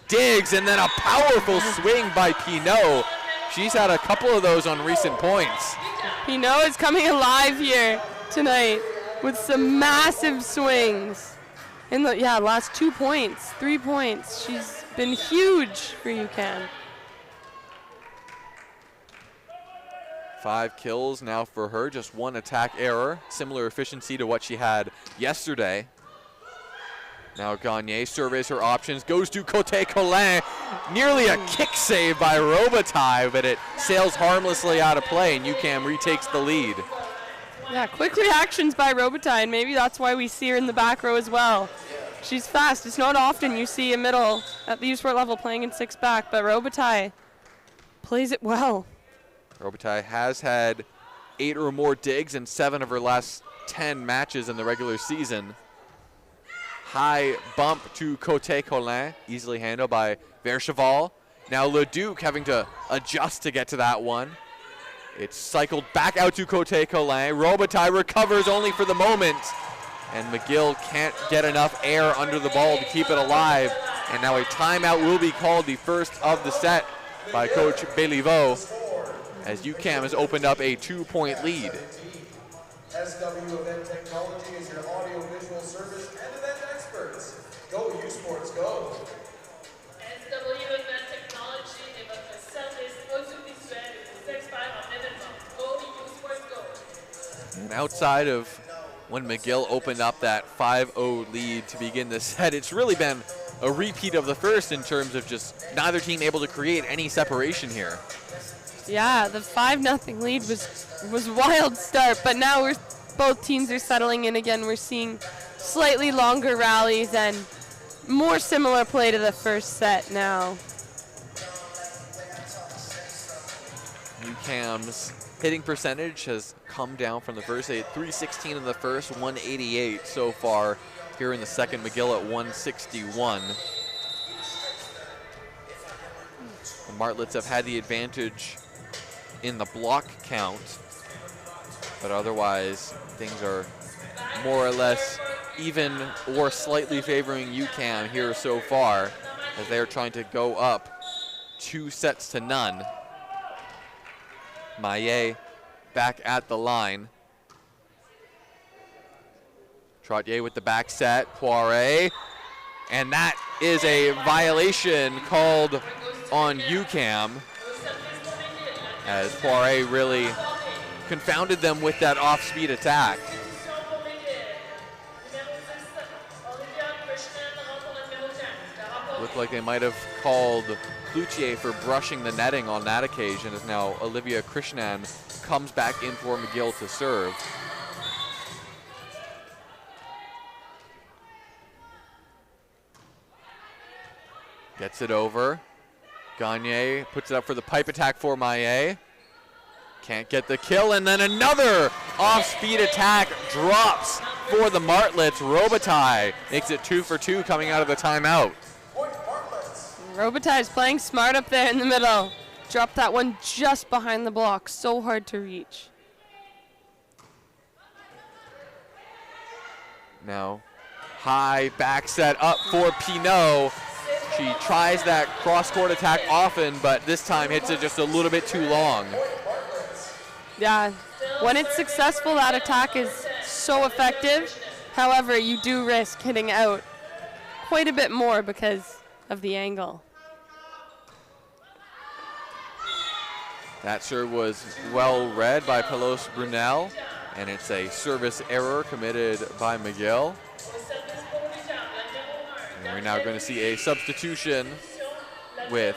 digs, and then a powerful swing by Pinot. She's had a couple of those on recent points. Pinot is coming alive here tonight with some massive swings. In the last 2 points, 3 points. She's been huge for UQAM. 5 kills now for her, just 1 attack error. Similar efficiency to what she had yesterday. Now Gagne surveys her options, goes to Côté Colin. Nearly a kick save by Robitaille, but it sails harmlessly out of play, and UQAM retakes the lead. Yeah, quick reactions by Robitaille, and maybe that's why we see her in the back row as well. She's fast. It's not often you see a middle at the U Sport level playing in 6 back, but Robitaille plays it well. Robitaille has had 8 or more digs in 7 of her last 10 matches in the regular season. High bump to Côté Colin, easily handled by Vercheval. Now Leduc having to adjust to get to that one. It's cycled back out to Côté Colin. Robitaille recovers only for the moment, and McGill can't get enough air under the ball to keep it alive. And now a timeout will be called, the first of the set, by Coach Béliveau, as UQAM has opened up a 2-point lead. SW Event Technology is your audio visual service and event experts. Go U Sports, go! SW Event Technology est votre service audiovisuel et vos experts en événements. Go U Sports, go! And outside of when McGill opened up that 5-0 lead to begin the set, it's really been a repeat of the first in terms of just neither team able to create any separation here. Yeah, the 5-0 lead was a wild start, but now both teams are settling in again. We're seeing slightly longer rallies and more similar play to the first set now. UQAM's hitting percentage has come down from the first. 316 in the first, 188 so far here in the second. McGill at 161. The Martlets have had the advantage in the block count, but otherwise things are more or less even or slightly favoring UQAM here so far, as they are trying to go up 2-0. Maillet back at the line. Trottier with the back set, Poirier, and that is a violation called on UQAM, as Poirier really confounded them with that off-speed attack. Looked like they might have called Cloutier for brushing the netting on that occasion, as now Olivia Krishnan comes back in for McGill to serve. Gets it over. Gagne puts it up for the pipe attack for Maillet. Can't get the kill, and then another off-speed attack drops for the Martlets. Robitaille makes it 2 for 2 coming out of the timeout. Robitaille is playing smart up there in the middle. Dropped that one just behind the block. So hard to reach. Now, high back set up for Pinot. She tries that cross-court attack often, but this time hits it just a little bit too long. Yeah, when it's successful, that attack is so effective. However, you do risk hitting out quite a bit more because of the angle. That serve was well read by Pelos Brunel, and it's a service error committed by McGill. And we're now going to see a substitution with,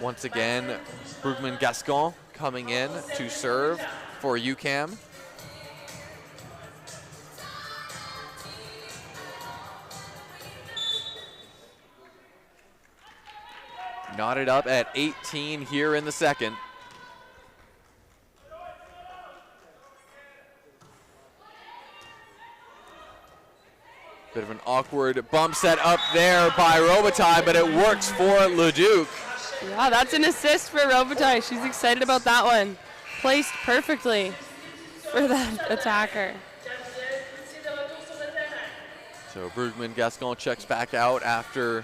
once again, Brugman Gascon coming in to serve for UQAM. Knotted up at 18 here in the second. Bit of an awkward bump set up there by Robitaille, but it works for Leduc. Yeah, that's an assist for Robitaille. She's excited about that one. Placed perfectly for that attacker. So Brugman Gascon checks back out after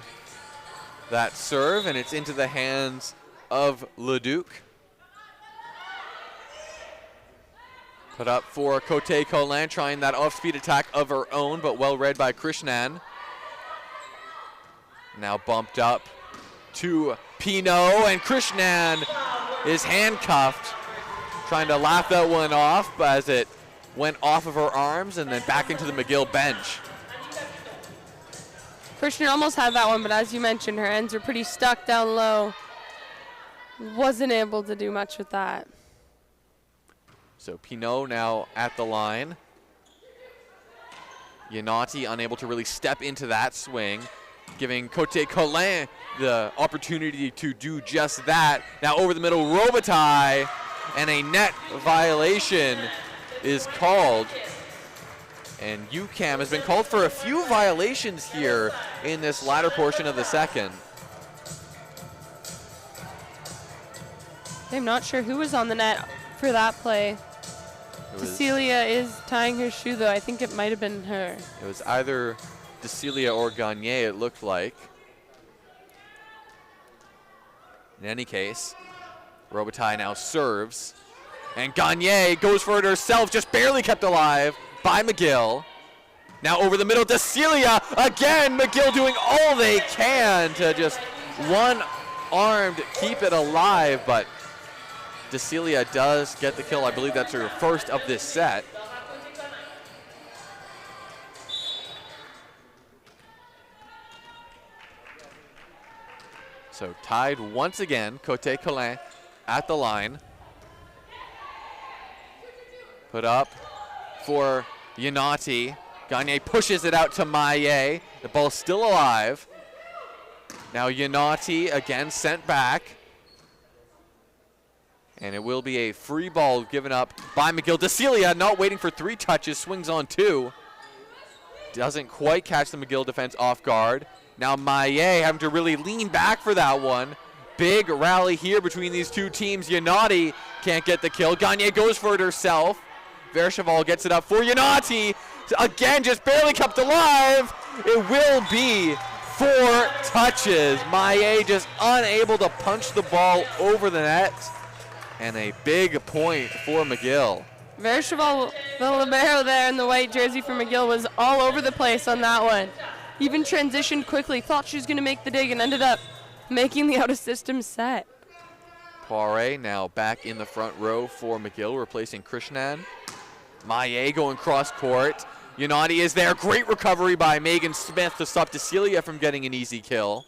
that serve, and it's into the hands of Leduc. Put up for Côté Colin, trying that off-speed attack of her own, but well read by Krishnan. Now bumped up to Pinot, and Krishnan is handcuffed, trying to laugh that one off as it went off of her arms and then back into the McGill bench. Kirshner almost had that one, but as you mentioned, her ends are pretty stuck down low. Wasn't able to do much with that. So Pinot now at the line. Yanati unable to really step into that swing, giving Cote Colin the opportunity to do just that. Now over the middle, Robitaille, and a net violation is called. And UQAM has been called for a few violations here in this latter portion of the second. I'm not sure who was on the net for that play. Cecilia is tying her shoe, though. I think it might have been her. It was either DeCelia or Gagne, it looked like. In any case, Robitaille now serves. And Gagne goes for it herself, just barely kept alive by McGill. Now over the middle, DeCelia again. McGill doing all they can to just one-armed keep it alive, but DeCelia does get the kill. I believe that's her first of this set. So tied once again, Cote Colin at the line. Put up for Yanati. Gagne pushes it out to Maillet. The ball's still alive. Now Yanati again sent back. And it will be a free ball given up by McGill. DeCelia not waiting for 3 touches, swings on 2. Doesn't quite catch the McGill defense off guard. Now Maillet having to really lean back for that one. Big rally here between these two teams. Yanati can't get the kill. Gagne goes for it herself. Vercheval gets it up for Yanati. Again, just barely kept alive. It will be 4 touches. Maillet just unable to punch the ball over the net. And a big point for McGill. Vercheval, the libero there in the white jersey for McGill, was all over the place on that one. Even transitioned quickly, thought she was going to make the dig and ended up making the out-of-system set. Poirier now back in the front row for McGill, replacing Krishnan. Maillet going cross court. Yanati is there. Great recovery by Megan Smith to stop DeCelia from getting an easy kill.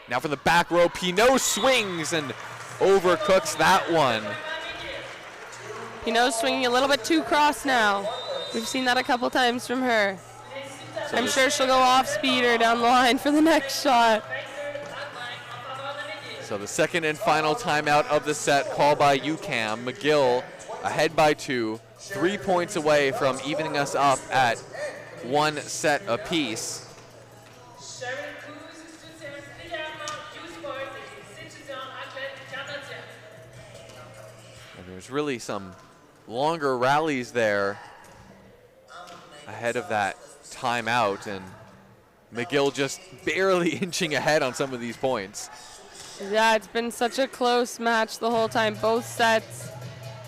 Now from the back row, Pinot swings and overcooks that one. Pinot's swinging a little bit too cross now. We've seen that a couple times from her. So I'm sure she'll go off speeder down the line for the next shot. So the second and final timeout of the set called by UQAM. McGill ahead by 2, 3 points away from evening us up at 1 set apiece. And there's really some longer rallies there ahead of that timeout, and McGill just barely inching ahead on some of these points. Yeah, it's been such a close match the whole time, both sets,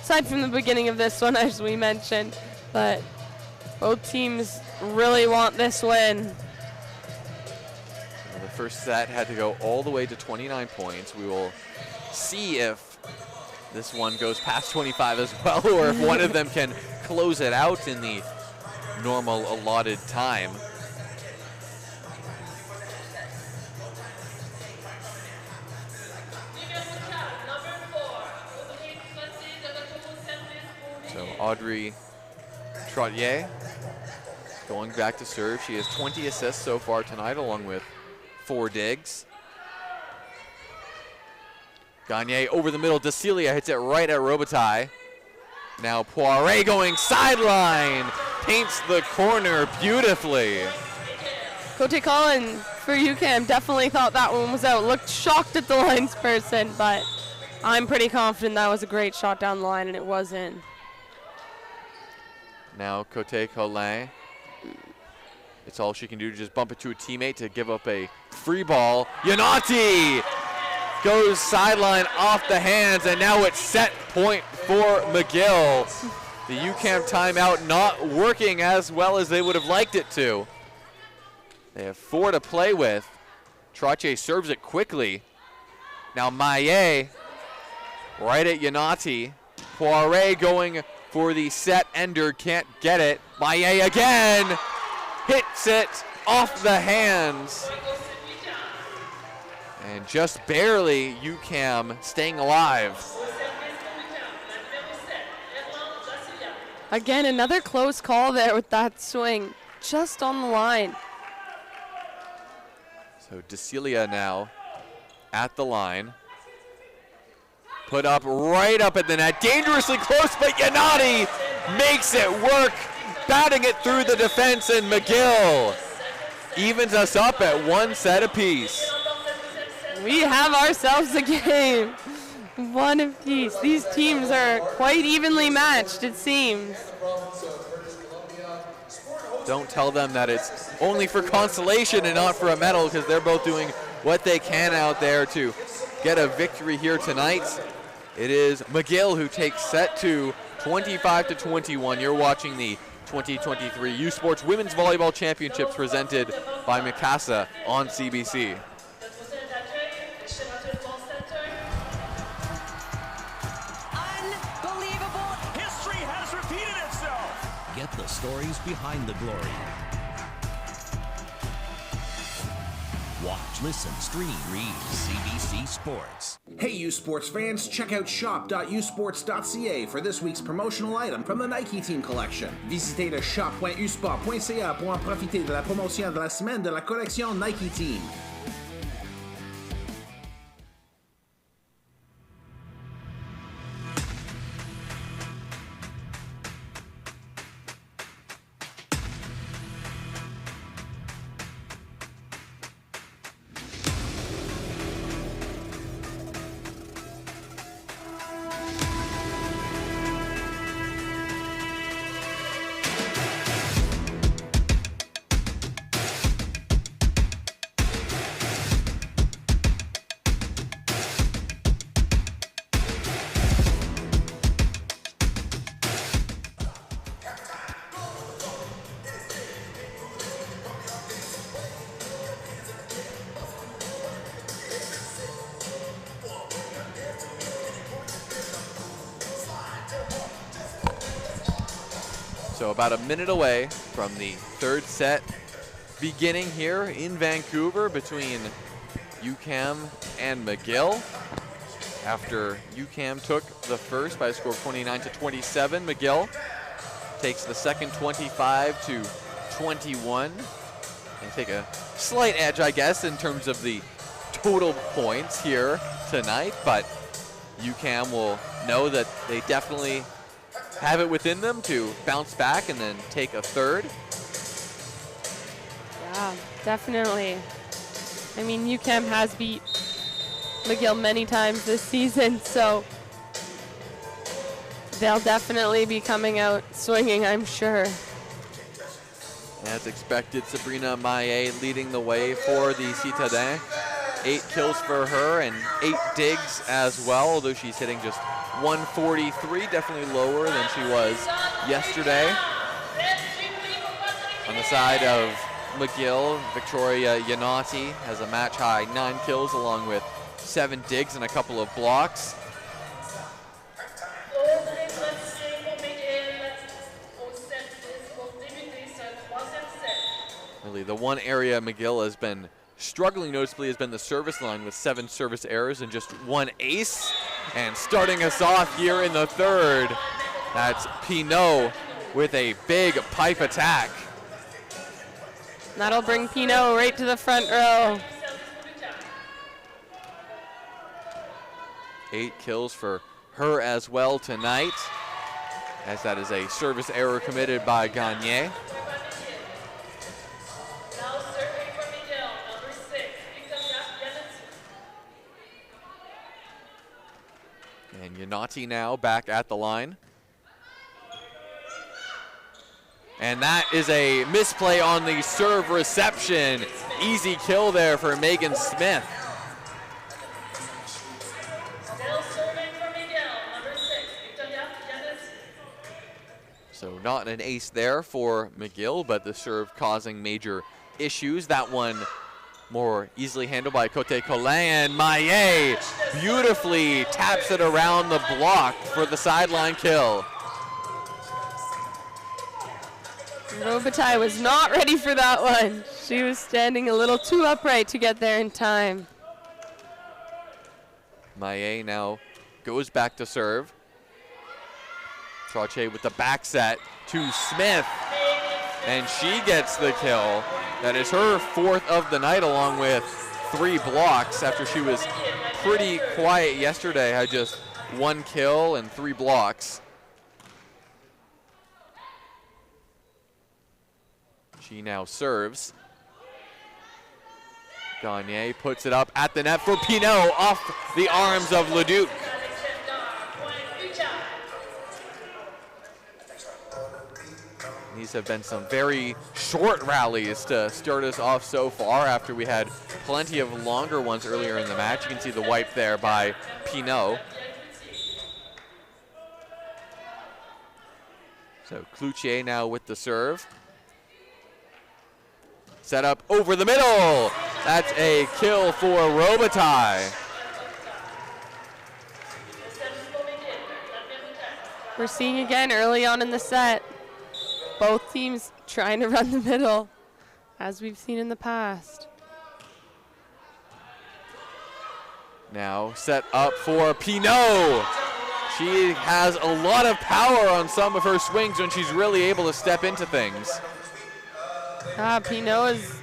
aside from the beginning of this one, as we mentioned, but both teams really want this win. Well, the first set had to go all the way to 29 points. We will see if this one goes past 25 as well, or if one of them can close it out in the normal allotted time. So Audrey Trottier going back to serve. She has 20 assists so far tonight, along with 4 digs. Gagne over the middle. DeCelia hits it right at Robitaille. Now Poirier going sideline. Paints the corner beautifully. Cote Colin for UQAM definitely thought that one was out. Looked shocked at the lines person, but I'm pretty confident that was a great shot down the line and it was in. Now Cote Colin. It's all she can do to just bump it to a teammate to give up a free ball. Yanati goes sideline off the hands, and now it's set point for McGill. The UQAM timeout not working as well as they would have liked it to. They have 4 to play with. Trottier serves it quickly. Now Maillet right at Yanati. Poirier going for the set ender, can't get it. Maillet again hits it off the hands. And just barely UQAM staying alive. Again, another close call there with that swing, just on the line. So DeCelia now at the line. Put up right up at the net, dangerously close, but Yanati makes it work, batting it through the defense, and McGill evens us up at 1 set apiece. We have ourselves a game. 1 apiece. These teams are quite evenly matched, it seems. Don't tell them that it's only for consolation and not for a medal, because they're both doing what they can out there to get a victory here tonight. It is McGill who takes set 2, 25-21. You're watching the 2023 U Sports Women's Volleyball Championships presented by Mikasa on CBC. Unbelievable! History has repeated itself! Get the stories behind the glory. Watch, listen, stream, read CBC Sports. Hey U Sports fans, check out shop.usports.ca for this week's promotional item from the Nike Team collection. Visitez le shop.usport.ca pour en profiter de la promotion de la semaine de la collection Nike Team. So about a minute away from the third set beginning here in Vancouver between UQAM and McGill. After UQAM took the first by a score of 29-27, McGill takes the second 25-21 and take a slight edge, I guess, in terms of the total points here tonight, but UQAM will know that they definitely have it within them to bounce back and then take a third. Yeah, definitely. I mean, UQAM has beat McGill many times this season, so they'll definitely be coming out swinging, I'm sure. As expected, Sabrina Maillet leading the way for the Citadins. 8 kills for her and 8 digs as well, although she's hitting just 143, definitely lower than she was yesterday. On the side of McGill, Victoria Yanati has a match-high 9 kills along with 7 digs and a couple of blocks. Really, the one area McGill has been struggling noticeably has been the service line with 7 service errors and just 1 ace. And starting us off here in the third, that's Pinot with a big pipe attack. That'll bring Pinot right to the front row. 8 kills for her as well tonight, as that is a service error committed by Gagne. And Yanati now back at the line. And that is a misplay on the serve reception. Easy kill there for Megan Smith. So not an ace there for McGill, but the serve causing major issues. That one more easily handled by Cote Colin, and Maillet beautifully taps it around the block for the sideline kill. Robitaille was not ready for that one. She was standing a little too upright to get there in time. Maillet now goes back to serve. Trottier with the back set to Smith, and she gets the kill. That is her 4th of the night, along with 3 blocks after she was pretty quiet yesterday, had just 1 kill and 3 blocks. She now serves. Gagne puts it up at the net for Pinot, off the arms of Leduc. These have been some very short rallies to start us off so far after we had plenty of longer ones earlier in the match. You can see the wipe there by Pinot. So Cloutier now with the serve. Set up over the middle. That's a kill for Robitaille. We're seeing again early on in the set, both teams trying to run the middle, as we've seen in the past. Now set up for Pinot. She has a lot of power on some of her swings when she's really able to step into things. Pinot has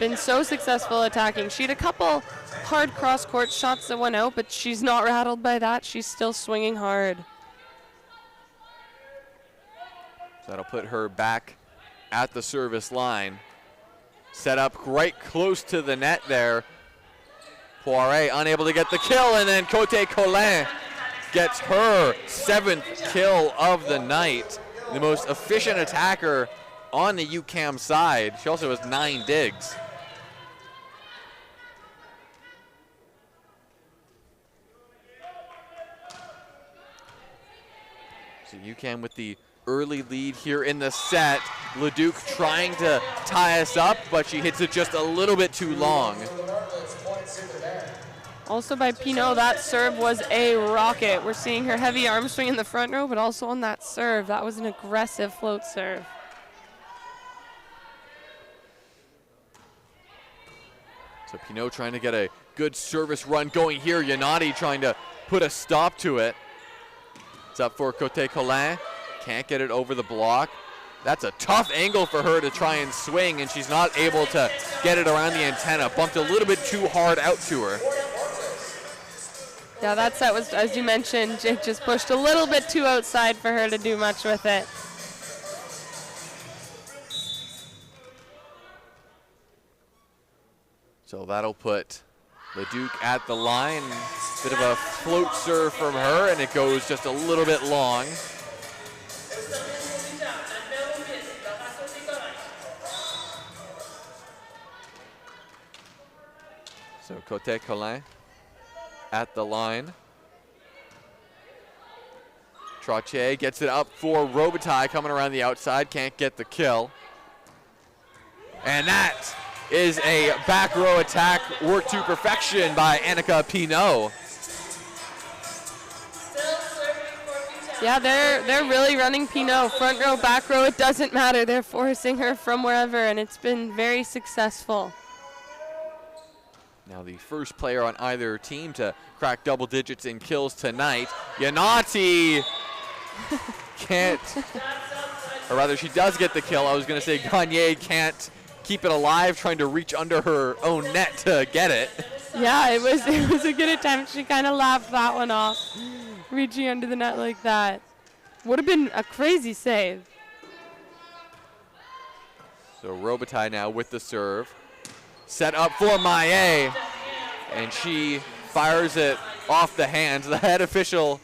been so successful attacking. She had a couple hard cross-court shots that went out, but she's not rattled by that. She's still swinging hard. So that'll put her back at the service line. Set up right close to the net there. Poirier unable to get the kill, and then Cote Colin gets her 7th kill of the night. The most efficient attacker on the UQAM side. She also has 9 digs. So UQAM with the early lead here in the set. Leduc trying to tie us up, but she hits it just a little bit too long. Also by Pinot, that serve was a rocket. We're seeing her heavy arm swing in the front row, but also on that serve. That was an aggressive float serve. So Pinot trying to get a good service run going here. Yanati trying to put a stop to it. It's up for Cote Colin. Can't get it over the block. That's a tough angle for her to try and swing, and she's not able to get it around the antenna. Bumped a little bit too hard out to her. Yeah, that set was, as you mentioned, Jake just pushed a little bit too outside for her to do much with it. So that'll put Leduc at the line. Bit of a float serve from her, and it goes just a little bit long. So Cote Colin at the line. Trottier gets it up for Robitaille coming around the outside, can't get the kill. And that is a back row attack worked to perfection by Annika Pinot. Yeah, they're really running Pinot. Front row, back row, it doesn't matter. They're forcing her from wherever, and it's been very successful. Now the first player on either team to crack double digits in kills tonight. Yanati can't, or rather she does get the kill. I was going to say Gagne can't keep it alive, trying to reach under her own net to get it. Yeah, it was a good attempt. She kind of laughed that one off, reaching under the net like that. Would have been a crazy save. So Robitaille now with the serve. Set up for Maillet, and she fires it off the hands. The head official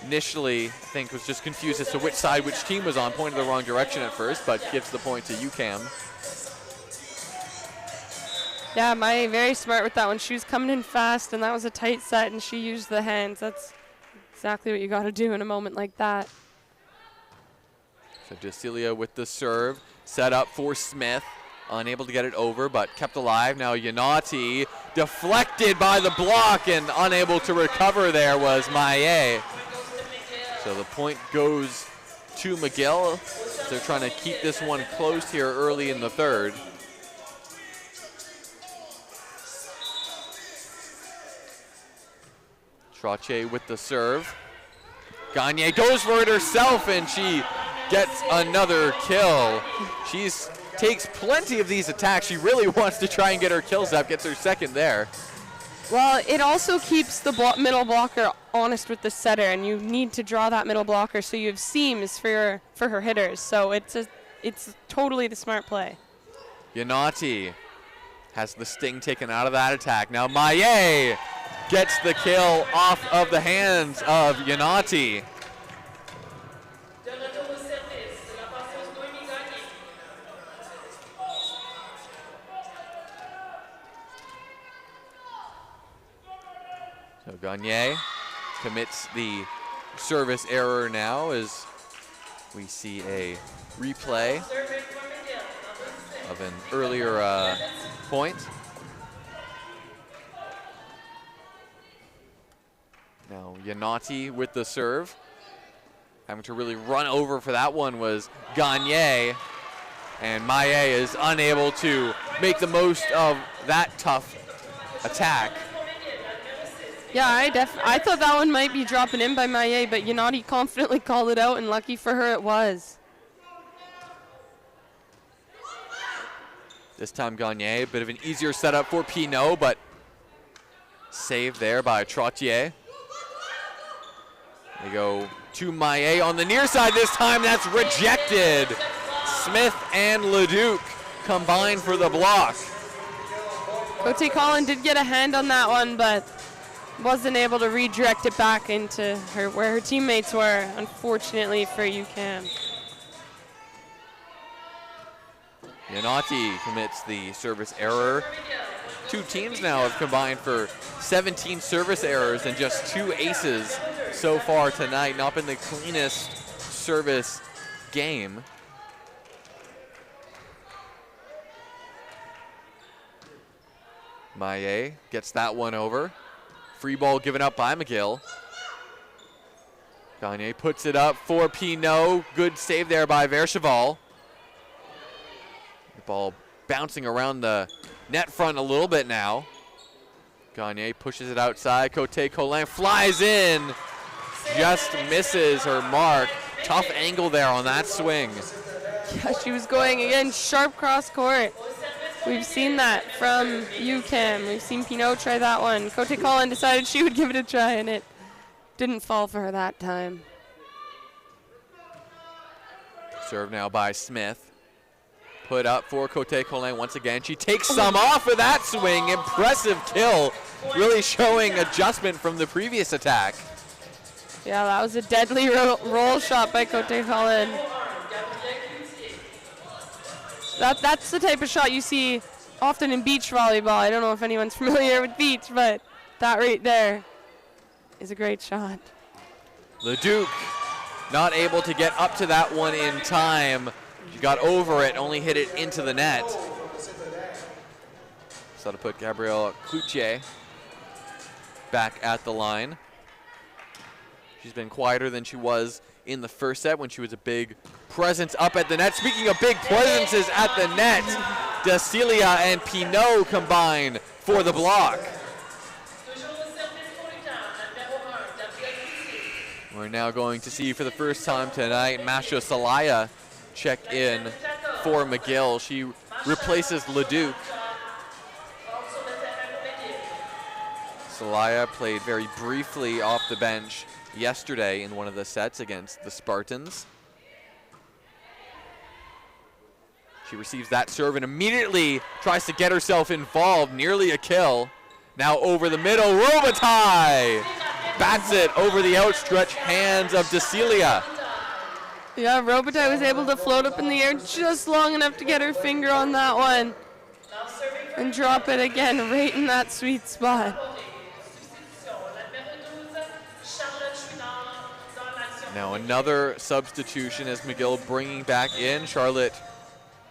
initially, I think, was just confused as to which side which team was on, pointed the wrong direction at first, but gives the point to UQAM. Yeah, Maillet very smart with that one. She was coming in fast, and that was a tight set, and she used the hands. That's exactly what you got to do in a moment like that. So Decilia with the serve, set up for Smith. Unable to get it over, but kept alive. Now Yanati deflected by the block, and unable to recover there was Maillet. So the point goes to McGill. They're trying to keep this one close here early in the third. Trottier with the serve. Gagne goes for it herself, and she gets another kill. She takes plenty of these attacks. She really wants to try and get her kills up, gets her second there. Well, it also keeps the middle blocker honest with the setter, and you need to draw that middle blocker so you have seams for her hitters. So it's totally the smart play. Yanati has the sting taken out of that attack. Now Maillet gets the kill off of the hands of Yanati. So Gagne commits the service error now as we see a replay of an earlier point. Now Yanati with the serve. Having to really run over for that one was Gagne. And Maillet is unable to make the most of that tough attack. Yeah, I thought that one might be dropping in by Maillet, but Yanati confidently called it out, and lucky for her it was. This time Gagne, a bit of an easier setup for Pinot, but saved there by Trottier. They go to Maillet on the near side this time. That's rejected. Smith and Leduc combine for the block. Cote Collin did get a hand on that one, but wasn't able to redirect it back into where her teammates were, unfortunately for UQAM. Yanati commits the service error. Two teams now have combined for 17 service errors and just 2 aces so far tonight. Not been the cleanest service game. Maillet gets that one over. Free ball given up by McGill. Gagne puts it up for Pinot. Good save there by Vercheval. The ball bouncing around the net front a little bit now. Gagne pushes it outside. Cote Collin flies in. Just misses her mark. Tough angle there on that swing. Yeah, she was going again, sharp cross court. We've seen that from UQAM. We've seen Pinot try that one. Cote Collin decided she would give it a try, and it didn't fall for her that time. Serve now by Smith. Put up for Cote Collin once again. She takes some off of that swing. Impressive kill. Really showing adjustment from the previous attack. Yeah, that was a deadly roll shot by Cote Collin. That's the type of shot you see often in beach volleyball. I don't know if anyone's familiar with beach, but that right there is a great shot. Leduc not able to get up to that one in time. She got over it, only hit it into the net. So to put Gabrielle Cloutier back at the line. She's been quieter than she was in the first set when she was a big presence up at the net. Speaking of big presences at the net, Dasilia and Pinot combine for the block. We're now going to see for the first time tonight Masha Salaya check in for McGill. She replaces Leduc. Salaya played very briefly off the bench yesterday in one of the sets against the Spartans. She receives that serve and immediately tries to get herself involved, nearly a kill. Now over the middle, Robitaille bats it over the outstretched hands of Dasilia. Yeah, Robitaille was able to float up in the air just long enough to get her finger on that one and drop it again right in that sweet spot. Now another substitution as McGill bringing back in Charlotte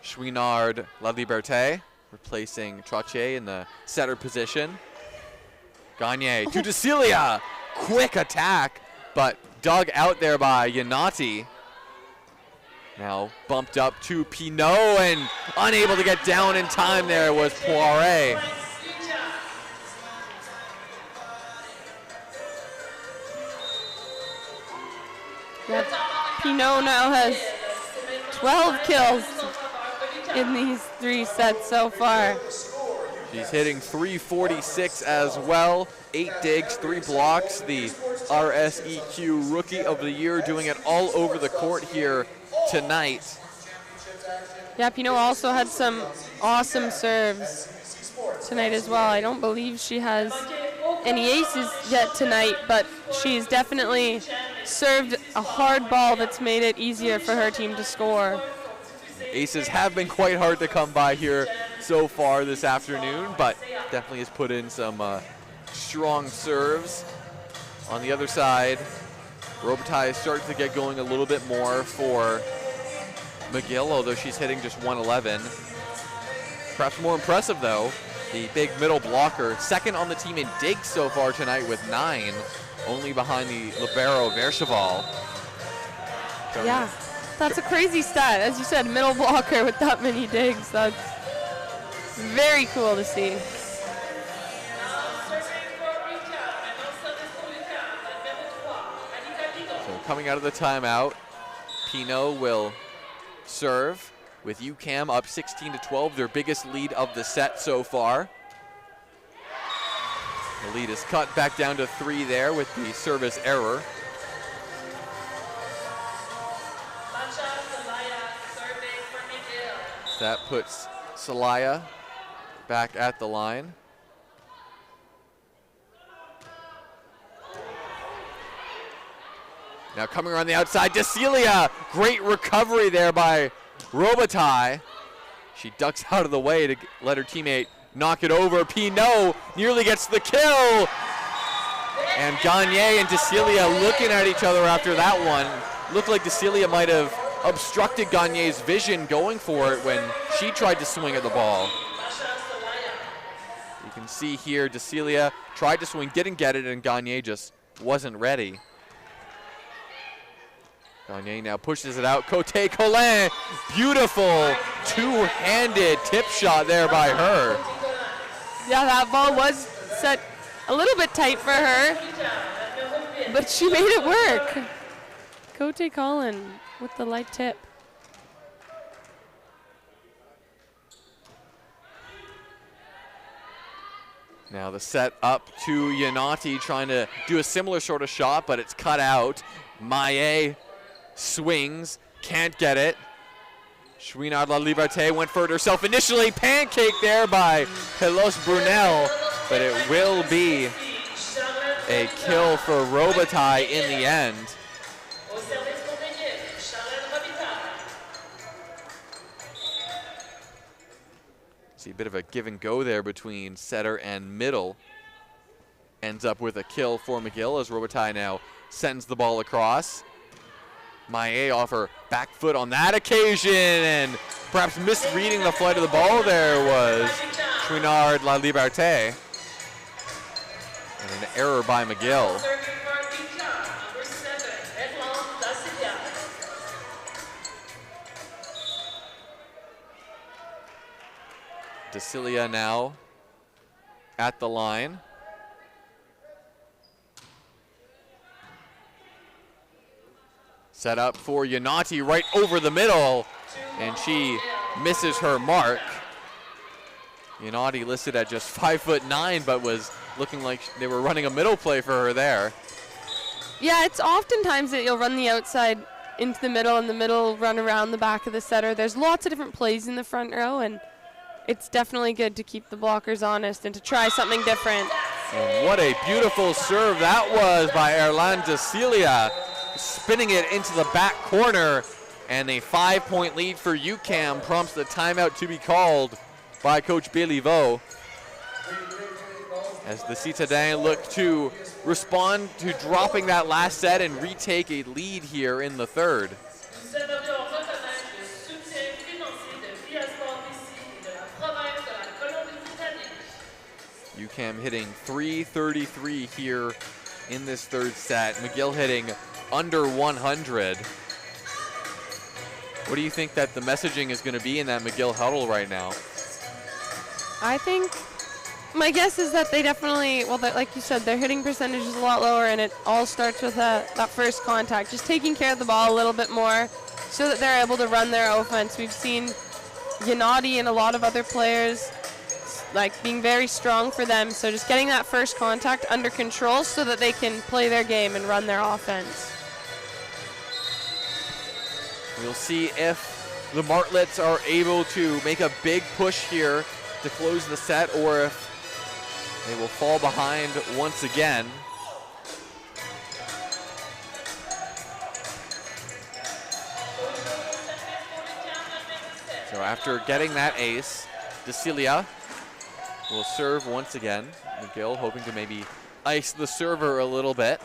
Chouinard La Liberté, replacing Trottier in the setter position. Gagne to Dasilia. Quick attack, but dug out there by Yanati. Now bumped up to Pinot and unable to get down in time there was Poiré. Pinot now has 12 kills in these 3 sets so far. She's hitting .346 as well. 8 digs, 3 blocks. The RSEQ Rookie of the Year, doing it all over the court here tonight. Yeah, Pinot also had some awesome serves tonight as well. I don't believe she has any aces yet tonight, but she's definitely served a hard ball that's made it easier for her team to score. Aces have been quite hard to come by here so far this afternoon, but definitely has put in some strong serves. On the other side, Robitaille is starting to get going a little bit more for McGill, although she's hitting just 111. Perhaps more impressive, though, the big middle blocker, second on the team in digs so far tonight with 9, only behind the libero Verschaval. Yeah, that's a crazy stat. As you said, middle blocker with that many digs. That's very cool to see. So coming out of the timeout, Pinot will serve with UQAM up 16-12, their biggest lead of the set so far. The lead is cut back down to 3 there with the service error. That puts Celaya back at the line. Now coming around the outside, DeCelia. Great recovery there by Robitaille. She ducks out of the way to let her teammate knock it over. Pinot nearly gets the kill. And Gagne and DeCelia looking at each other after that one. Looked like DeCelia might have obstructed Gagne's vision going for it when she tried to swing at the ball. You can see here DeCelia tried to swing, didn't get it, and Gagne just wasn't ready. Gagne now pushes it out. Cote Colin, beautiful two-handed tip shot there by her. Yeah, that ball was set a little bit tight for her, but she made it work. Cote Colin with the light tip. Now the set up to Yanati, trying to do a similar sort of shot, but it's cut out. Maillet swings, can't get it. Chouinard La Liberté went for it herself initially. Pancake there by Pelos Brunel, but it will be a kill for Robitaille in the end. See a bit of a give and go there between setter and middle. Ends up with a kill for McGill as Robitaille now sends the ball across. Maillet off her back foot on that occasion, and perhaps misreading the flight of the ball there was Chouinard La Liberté. And an error by McGill. DeCelia now at the line. Set up for Yanati right over the middle, and she misses her mark. Yanati listed at just 5'9", but was looking like they were running a middle play for her there. Yeah, it's oftentimes that you'll run the outside into the middle and the middle run around the back of the setter. There's lots of different plays in the front row, and it's definitely good to keep the blockers honest and to try something different. And what a beautiful serve that was by Erland DeCelia, spinning it into the back corner, and a 5-point lead for UQAM prompts the timeout to be called by Coach Béliveau, as the Citadins look to respond to dropping that last set and retake a lead here in the third. UQAM hitting .333 here in this third set. McGill hitting under 100. What do you think that the messaging is going to be in that McGill huddle right now? I think My guess is that they definitely, well, like you said, their hitting percentage is a lot lower, and it all starts with that first contact. Just taking care of the ball a little bit more so that they're able to run their offense. We've seen Yanati and a lot of other players like being very strong for them, so just getting that first contact under control so that they can play their game and run their offense. We'll see if the Martlets are able to make a big push here to close the set, or if they will fall behind once again. So after getting that ace, DeCelia will serve once again. McGill hoping to maybe ice the server a little bit.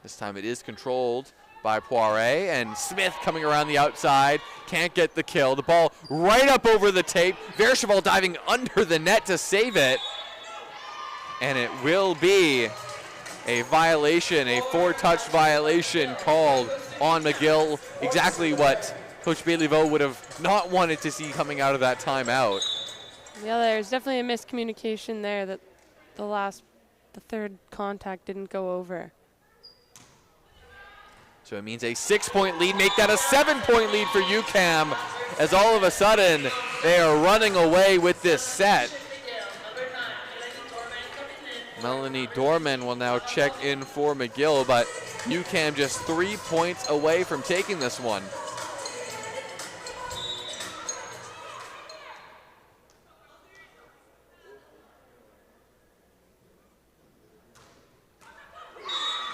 This time it is controlled by Poirier, and Smith coming around the outside, can't get the kill. The ball right up over the tape. Vercheval diving under the net to save it. And it will be a violation, a four-touch violation called on McGill. Exactly what Coach Béliveau would have not wanted to see coming out of that timeout. Yeah, there's definitely a miscommunication there that the third contact didn't go over. So it means a 6-point lead, make that a 7-point lead for UQAM, as all of a sudden they are running away with this set. Melanie Dorman will now check in for McGill, but UQAM just 3 points away from taking this one.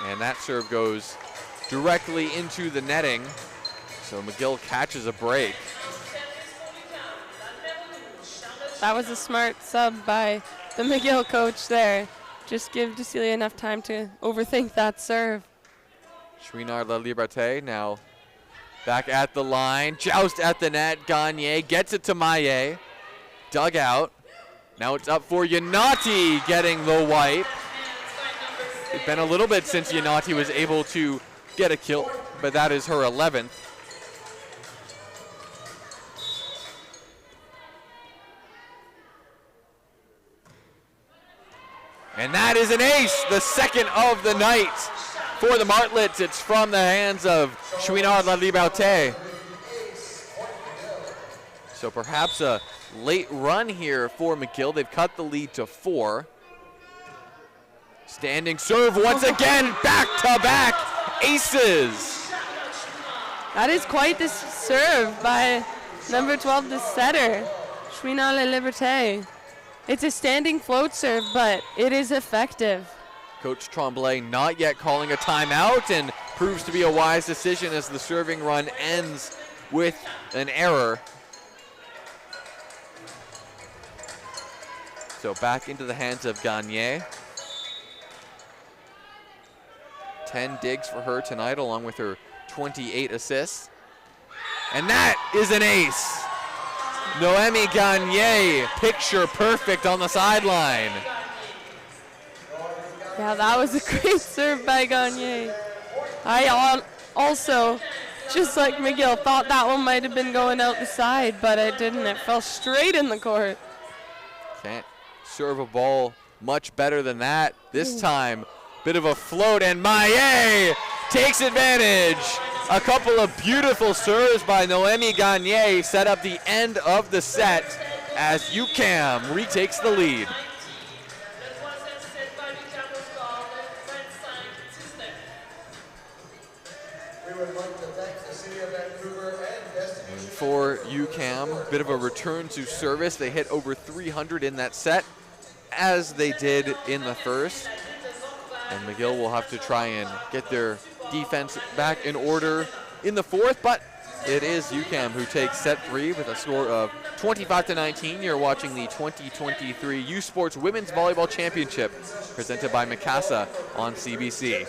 And that serve goes directly into the netting, so McGill catches a break. That was a smart sub by the McGill coach there. Just give DeCelia enough time to overthink that serve. Chouinard La Liberté now back at the line, joust at the net. Gagne gets it to Maillet, dug out. Now it's up for Yanati getting the wipe. It's been a little bit since Yanati was able to get a kill, but that is her 11th. And that is an ace, the second of the night for the Martlets. It's from the hands of Chouinard La Liberté. So perhaps a late run here for McGill. They've cut the lead to 4. Standing serve once again, back-to-back aces. That is quite the serve by number 12, the setter, Chouinard La Liberté. It's a standing float serve, but it is effective. Coach Tremblay not yet calling a timeout, and proves to be a wise decision as the serving run ends with an error. So back into the hands of Gagne. 10 digs for her tonight, along with her 28 assists. And that is an ace. Noemi Gagne, picture perfect on the sideline. Yeah, that was a great serve by Gagne. I also, just like McGill, thought that one might have been going out the side, but it didn't. It fell straight in the court. Can't serve a ball much better than that. This time, bit of a float, and Maillet takes advantage. A couple of beautiful serves by Noemi Gagne set up the end of the set as UQAM retakes the lead. We would like to thank the City of Vancouver and Destination. For UQAM, bit of a return to service. They hit over 300 in that set, as they did in the first. And McGill will have to try and get their defense back in order in the fourth, but it is UQAM who takes set 3 with a score of 25-19. You're watching the 2023 U Sports Women's Volleyball Championship presented by Mikasa on CBC.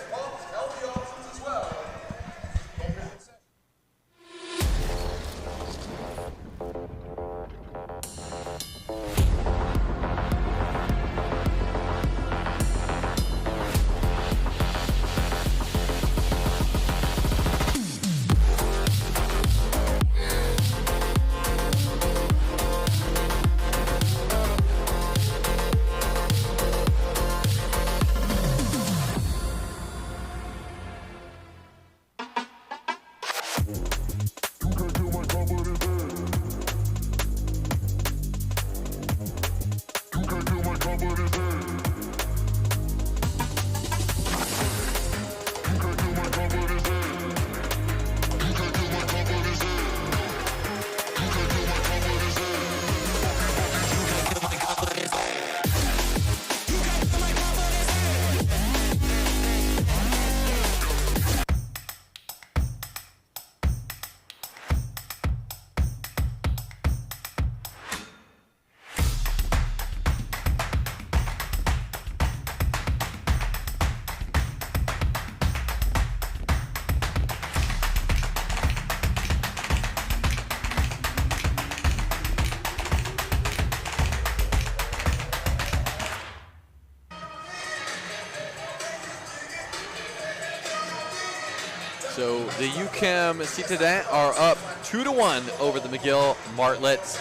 So the UQAM Citadins are up 2-1 over the McGill Martlets.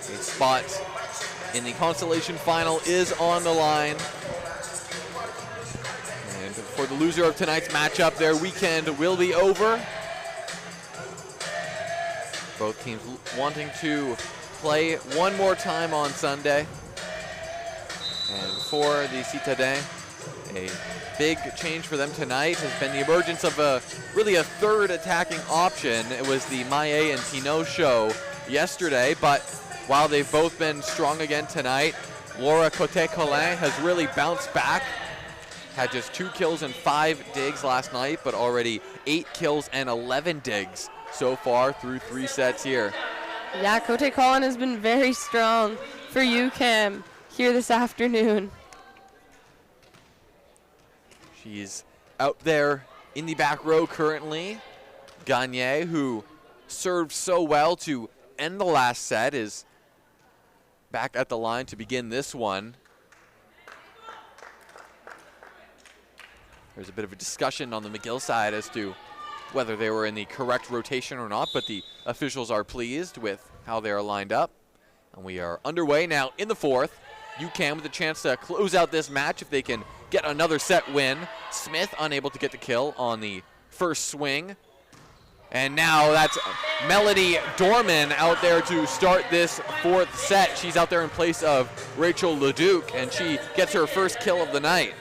A spot in the Consolation final is on the line. And for the loser of tonight's matchup, their weekend will be over. Both teams wanting to play one more time on Sunday. And for the Citadins, a big change for them tonight has been the emergence of really a third attacking option. It was the Maillet and Pinot show yesterday, but while they've both been strong again tonight, Laura Cote-Colin has really bounced back. Had just 2 kills and 5 digs last night, but already 8 kills and 11 digs so far through 3 sets here. Yeah, Cote-Colin has been very strong for UQAM here this afternoon. She's out there in the back row currently. Gagne, who served so well to end the last set, is back at the line to begin this one. There's a bit of a discussion on the McGill side as to whether they were in the correct rotation or not, but the officials are pleased with how they are lined up. And we are underway now in the 4th. UQAM with a chance to close out this match if they can get another set win. Smith unable to get the kill on the first swing. And now that's Melody Dorman out there to start this 4th set. She's out there in place of Rachel Leduc, and she gets her first kill of the night.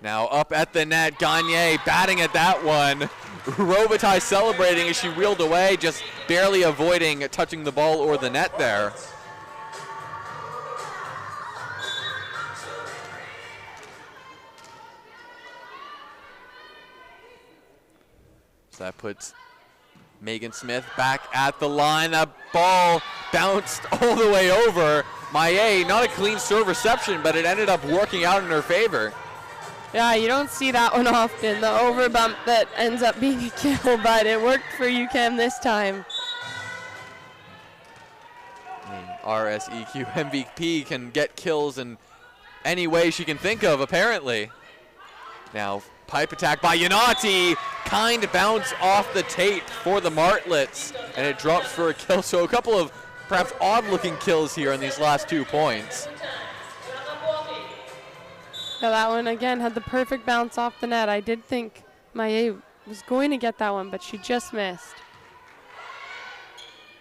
Now up at the net, Gagne batting at that one. Robitaille celebrating as she reeled away, just barely avoiding touching the ball or the net there. So that puts Megan Smith back at the line. That ball bounced all the way over. Maillet, not a clean serve reception, but it ended up working out in her favor. Yeah, you don't see that one often, the over bump that ends up being a kill, but it worked for UQAM this time. RSEQ MVP can get kills in any way she can think of, apparently. Now, pipe attack by Yanati. Kind bounce off the tape for the Martlets, and it drops for a kill. So a couple of perhaps odd-looking kills here in these last 2 points. Yeah, that one, again, had the perfect bounce off the net. I did think Maillet was going to get that one, but she just missed.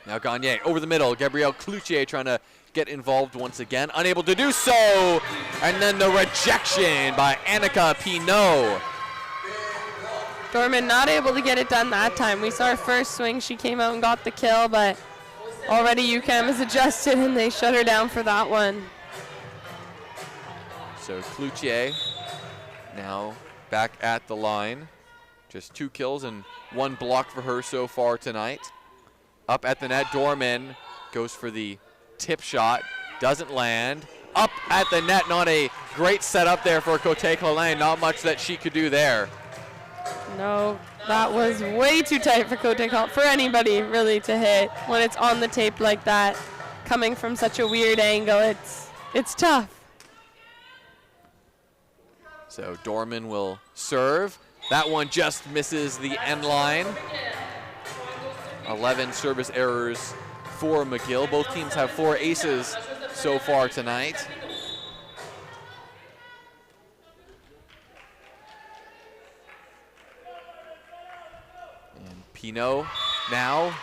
Now Gagne over the middle. Gabrielle Cloutier trying to get involved once again. Unable to do so. And then the rejection by Annika Pinot. Dorman not able to get it done that time. We saw her first swing. She came out and got the kill, but already UQAM has adjusted and they shut her down for that one. So Cloutier now back at the line. Just 2 kills and 1 block for her so far tonight. Up at the net, Dorman goes for the tip shot. Doesn't land. Up at the net, not a great setup there for Cote-Colin. Not much that she could do there. No, that was way too tight for Cote-Colin, for anybody really to hit when it's on the tape like that. Coming from such a weird angle, it's tough. So Dorman will serve. That one just misses the end line. 11 service errors for McGill. Both teams have 4 aces so far tonight. And Pino now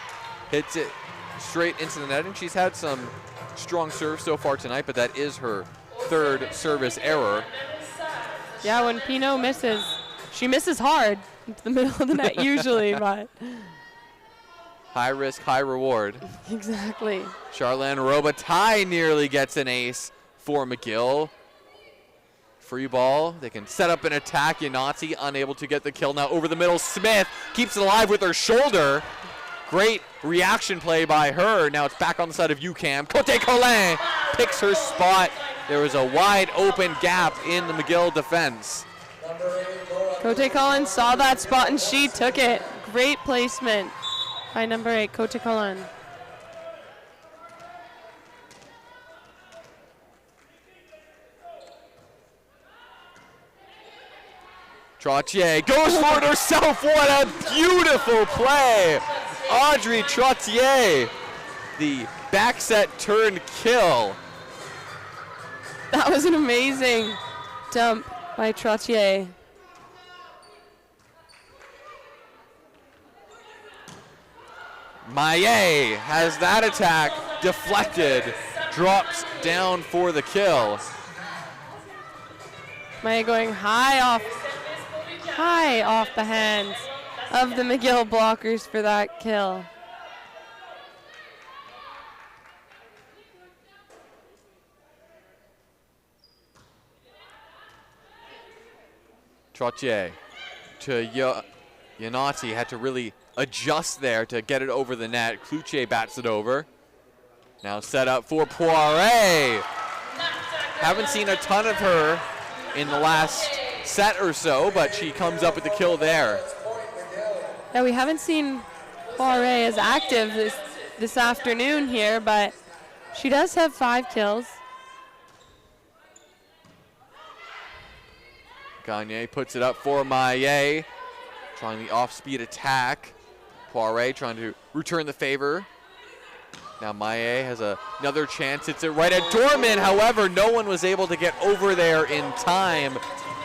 hits it straight into the net, and she's had some strong serves so far tonight, but that is her 3rd service error. Yeah, when Pino misses, she misses hard into the middle of the net usually, but. High risk, high reward. Exactly. Charlene Robitaille nearly gets an ace for McGill. Free ball, they can set up an attack. Yanati unable to get the kill. Now over the middle, Smith keeps it alive with her shoulder. Great reaction play by her. Now it's back on the side of UQAM. Cote Colin picks her spot. There was a wide open gap in the McGill defense. Cote Colin saw that spot and she took it. Great placement by number 8, Cote Colin. Trottier goes for it herself. What a beautiful play. Audrey Trottier, the back set turn kill. That was an amazing dump by Trottier. Maillet has that attack deflected, drops down for the kill. Maillet going high off the hands of the McGill blockers for that kill. Trottier to Yanati, had to really adjust there to get it over the net. Cloutier bats it over. Now set up for Poirier. Haven't seen a ton of her in the last set or so, but she comes up with the kill there. Yeah, we haven't seen Poirier as active this afternoon here, but she does have 5 kills. Gagne puts it up for Maillet, trying the off-speed attack. Poirier trying to return the favor. Now Maillet has another chance. It's it right at Dorman. However, no one was able to get over there in time.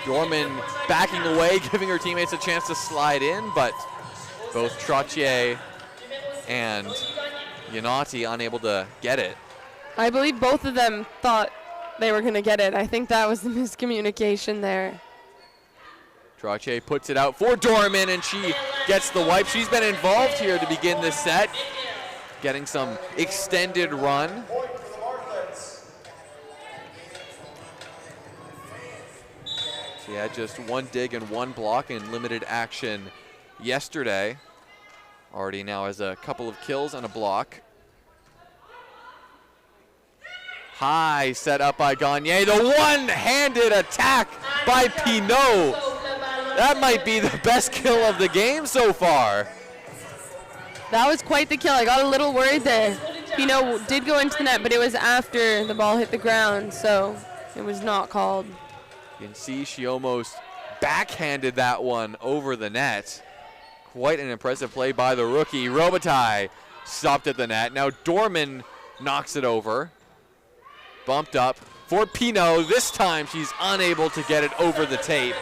Dorman backing away, giving her teammates a chance to slide in, but both Trottier and Yanati unable to get it. I believe both of them thought they were going to get it. I think that was the miscommunication there. Trottier puts it out for Dorman, and she gets the wipe. She's been involved here to begin this set, getting some extended run. She had just 1 dig and 1 block in limited action yesterday. Already now has a couple of kills and a block. High set up by Gagne. The one-handed attack by Pino. That might be the best kill of the game so far. That was quite the kill. I got a little worried there. Pino did go into the net, but it was after the ball hit the ground, so it was not called. You can see she almost backhanded that one over the net. Quite an impressive play by the rookie. Robitaille stopped at the net. Now Dorman knocks it over. Bumped up for Pino. This time she's unable to get it over the tape.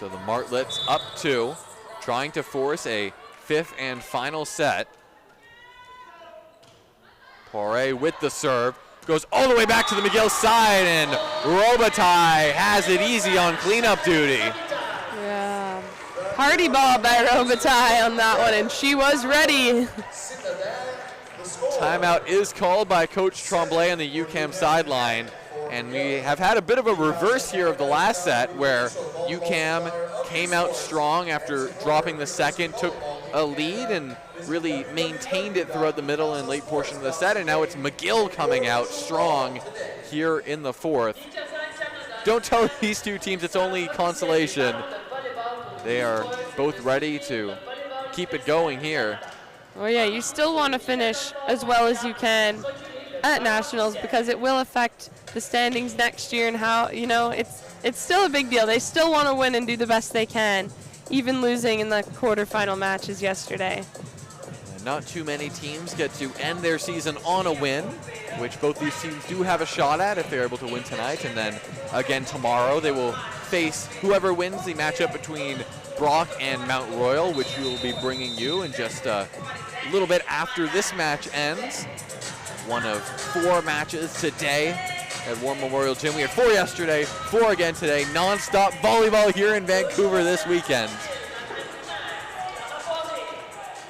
So the Martlets up 2, trying to force a 5th and final set. Poirier with the serve, goes all the way back to the McGill side, and Robitaille has it easy on cleanup duty. Yeah, party ball by Robitaille on that one, and she was ready. Timeout is called by Coach Tremblay on the UQAM sideline. And we have had a bit of a reverse here of the last set, where UQAM came out strong after dropping the second, took a lead, and really maintained it throughout the middle and late portion of the set. And now it's McGill coming out strong here in the 4th. Don't tell these two teams it's only consolation. They are both ready to keep it going here. Oh yeah, you still want to finish as well as you can at Nationals, because it will affect the standings next year and how, it's it's still a big deal. They still want to win and do the best they can, even losing in the quarterfinal matches yesterday. And not too many teams get to end their season on a win, which both these teams do have a shot at if they're able to win tonight. And then again tomorrow, they will face whoever wins the matchup between Brock and Mount Royal, which we will be bringing you in just a little bit after this match ends. One of 4 matches today at War Memorial Gym. We had 4 yesterday, 4 again today. Non-stop volleyball here in Vancouver this weekend.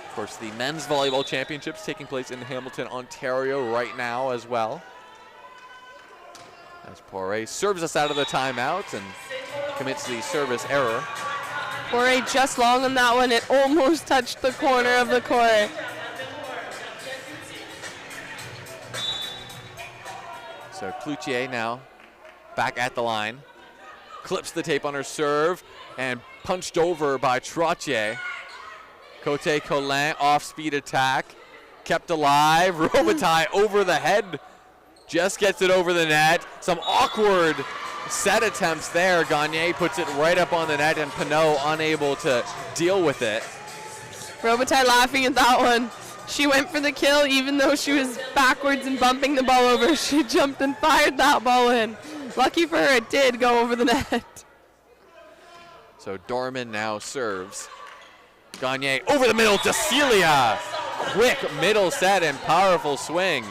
Of course, the men's volleyball championships taking place in Hamilton, Ontario right now as well. As Poirier serves us out of the timeout and commits the service error. Poirier just long on that one. It almost touched the corner of the court. So Cloutier now back at the line. Clips the tape on her serve and punched over by Trottier. Cote Collin off-speed attack. Kept alive. Robitaille over the head. Just gets it over the net. Some awkward set attempts there. Gagne puts it right up on the net and Pinot unable to deal with it. Robitaille laughing at that one. She went for the kill even though she was backwards and bumping the ball over. She jumped and fired that ball in. Lucky for her, it did go over the net. So Dorman now serves. Gagne over the middle to Celia. Quick middle set and powerful swing.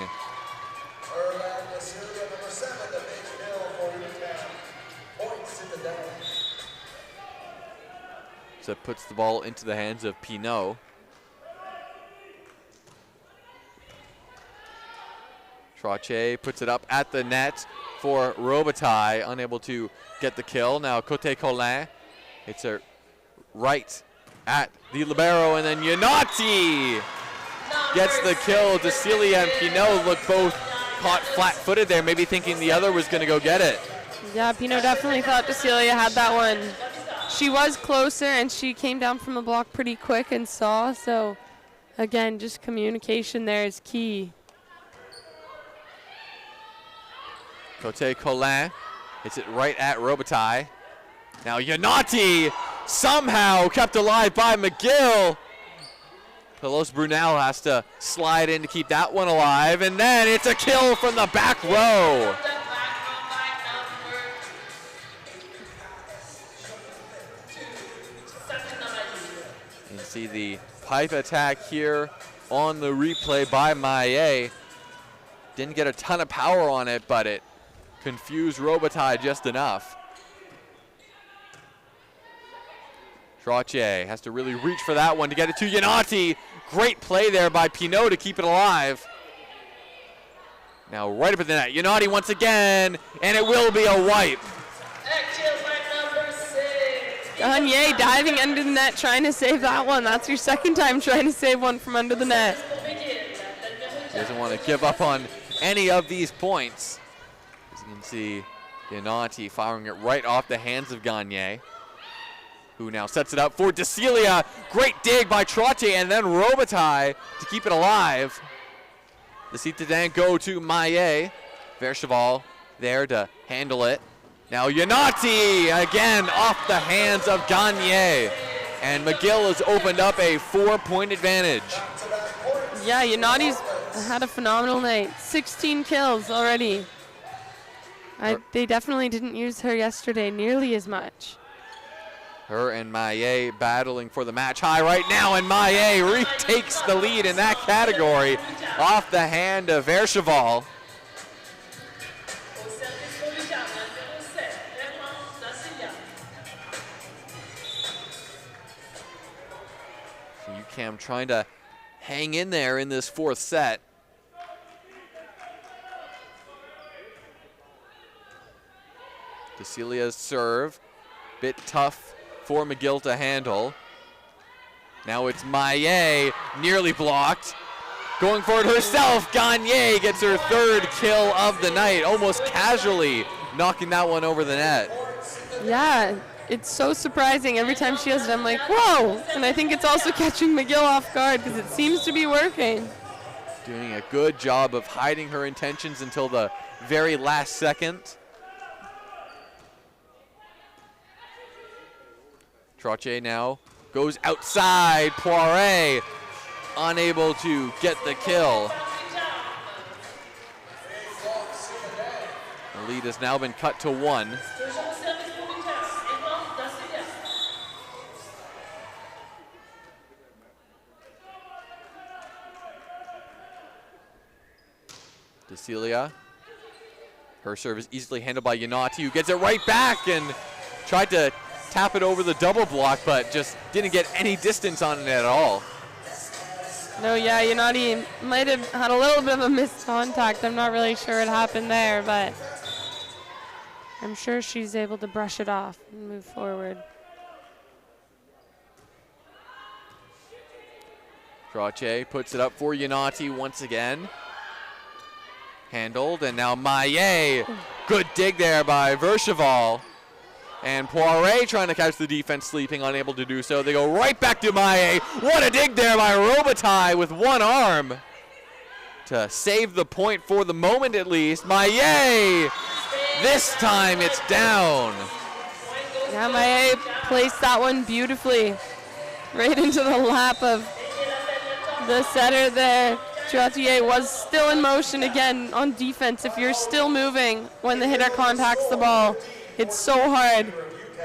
So it puts the ball into the hands of Pinot. Trottier puts it up at the net for Robitaille, unable to get the kill. Now Cote Collin, it's a right at the libero, and then Yanati gets the kill. DeCelia and Pinot look both caught flat-footed there, maybe thinking the other was going to go get it. Yeah, Pinot definitely thought DeCelia had that one. She was closer, and she came down from the block pretty quick and saw, so again, just communication there is key. Cote Collin hits it right at Robitaille. Now Yanati somehow kept alive by McGill. Pelos Brunel has to slide in to keep that one alive, and then it's a kill from the back row. You see the pipe attack here on the replay by Maillet. Didn't get a ton of power on it, but it confused Robitaille just enough. Trottier has to really reach for that one to get it to Yanati. Great play there by Pinot to keep it alive. Now right up at the net, Yanati once again, and it will be a wipe. Gagne diving under the net, trying to save that one. That's your second time trying to save one from under the net. Doesn't want to give up on any of these points. As you can see, Yanati firing it right off the hands of Gagne, who now sets it up for DeCelia. Great dig by Trottier, and then Robitaille to keep it alive. The Citadin go to Maillet. Vercheval there to handle it. Now Yanati again off the hands of Gagne. And McGill has opened up a 4-point advantage. Yeah, Yanati's had a phenomenal night. 16 kills already. They definitely didn't use her yesterday nearly as much. Her and Maillet battling for the match high right now, and Maillet retakes the lead in that category off the hand of Vercheval. UQAM trying to hang in there in this 4th set. DeCelia's serve, bit tough for McGill to handle. Now it's Maillet, nearly blocked. Going for it herself, Gagne gets her 3rd kill of the night, almost casually knocking that one over the net. Yeah, it's so surprising. Every time she does it, I'm like, whoa! And I think it's also catching McGill off guard because it seems to be working. Doing a good job of hiding her intentions until the very last second. Trottier now goes outside. Poirier unable to get the kill. The lead has now been cut to 1. DeCelia. Her serve is easily handled by Yanati, who gets it right back and tried to tap it over the double block, but just didn't get any distance on it at all. No, yeah, Yanati might have had a little bit of a missed contact. I'm not really sure what happened there, but I'm sure she's able to brush it off and move forward. Trottier puts it up for Yanati once again. Handled, and now Maillet. Good dig there by Verschaval. And Poirier trying to catch the defense sleeping, unable to do so. They go right back to Maillet. What a dig there by Robitaille with one arm to save the point for the moment at least. Maillet! This time it's down. Yeah, Maillet placed that one beautifully right into the lap of the setter there. Trottier was still in motion again on defense. If you're still moving when the hitter contacts the ball, it's so hard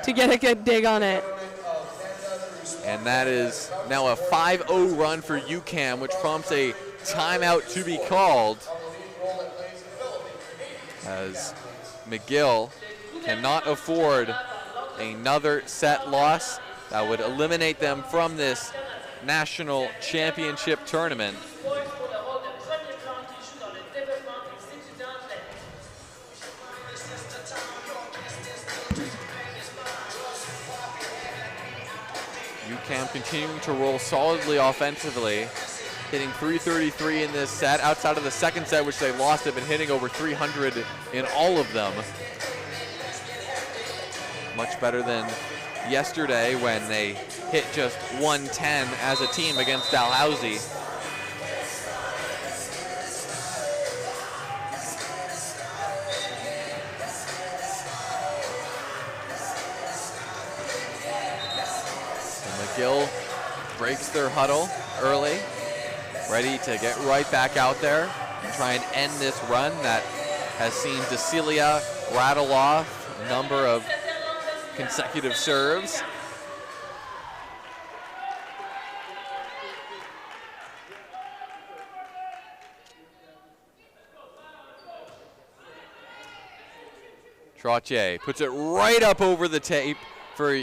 to get a good dig on it. And that is now a 5-0 run for UQAM, which prompts a timeout to be called, as McGill cannot afford another set loss that would eliminate them from this national championship tournament. UQAM continuing to roll solidly offensively, hitting .333 in this set. Outside of the second set, which they lost, they've been hitting over 300 in all of them. Much better than yesterday when they hit just 110 as a team against Dalhousie. McGill breaks their huddle early, ready to get right back out there and try and end this run that has seen DeCelia rattle off a number of consecutive serves. Trottier puts it right up over the tape for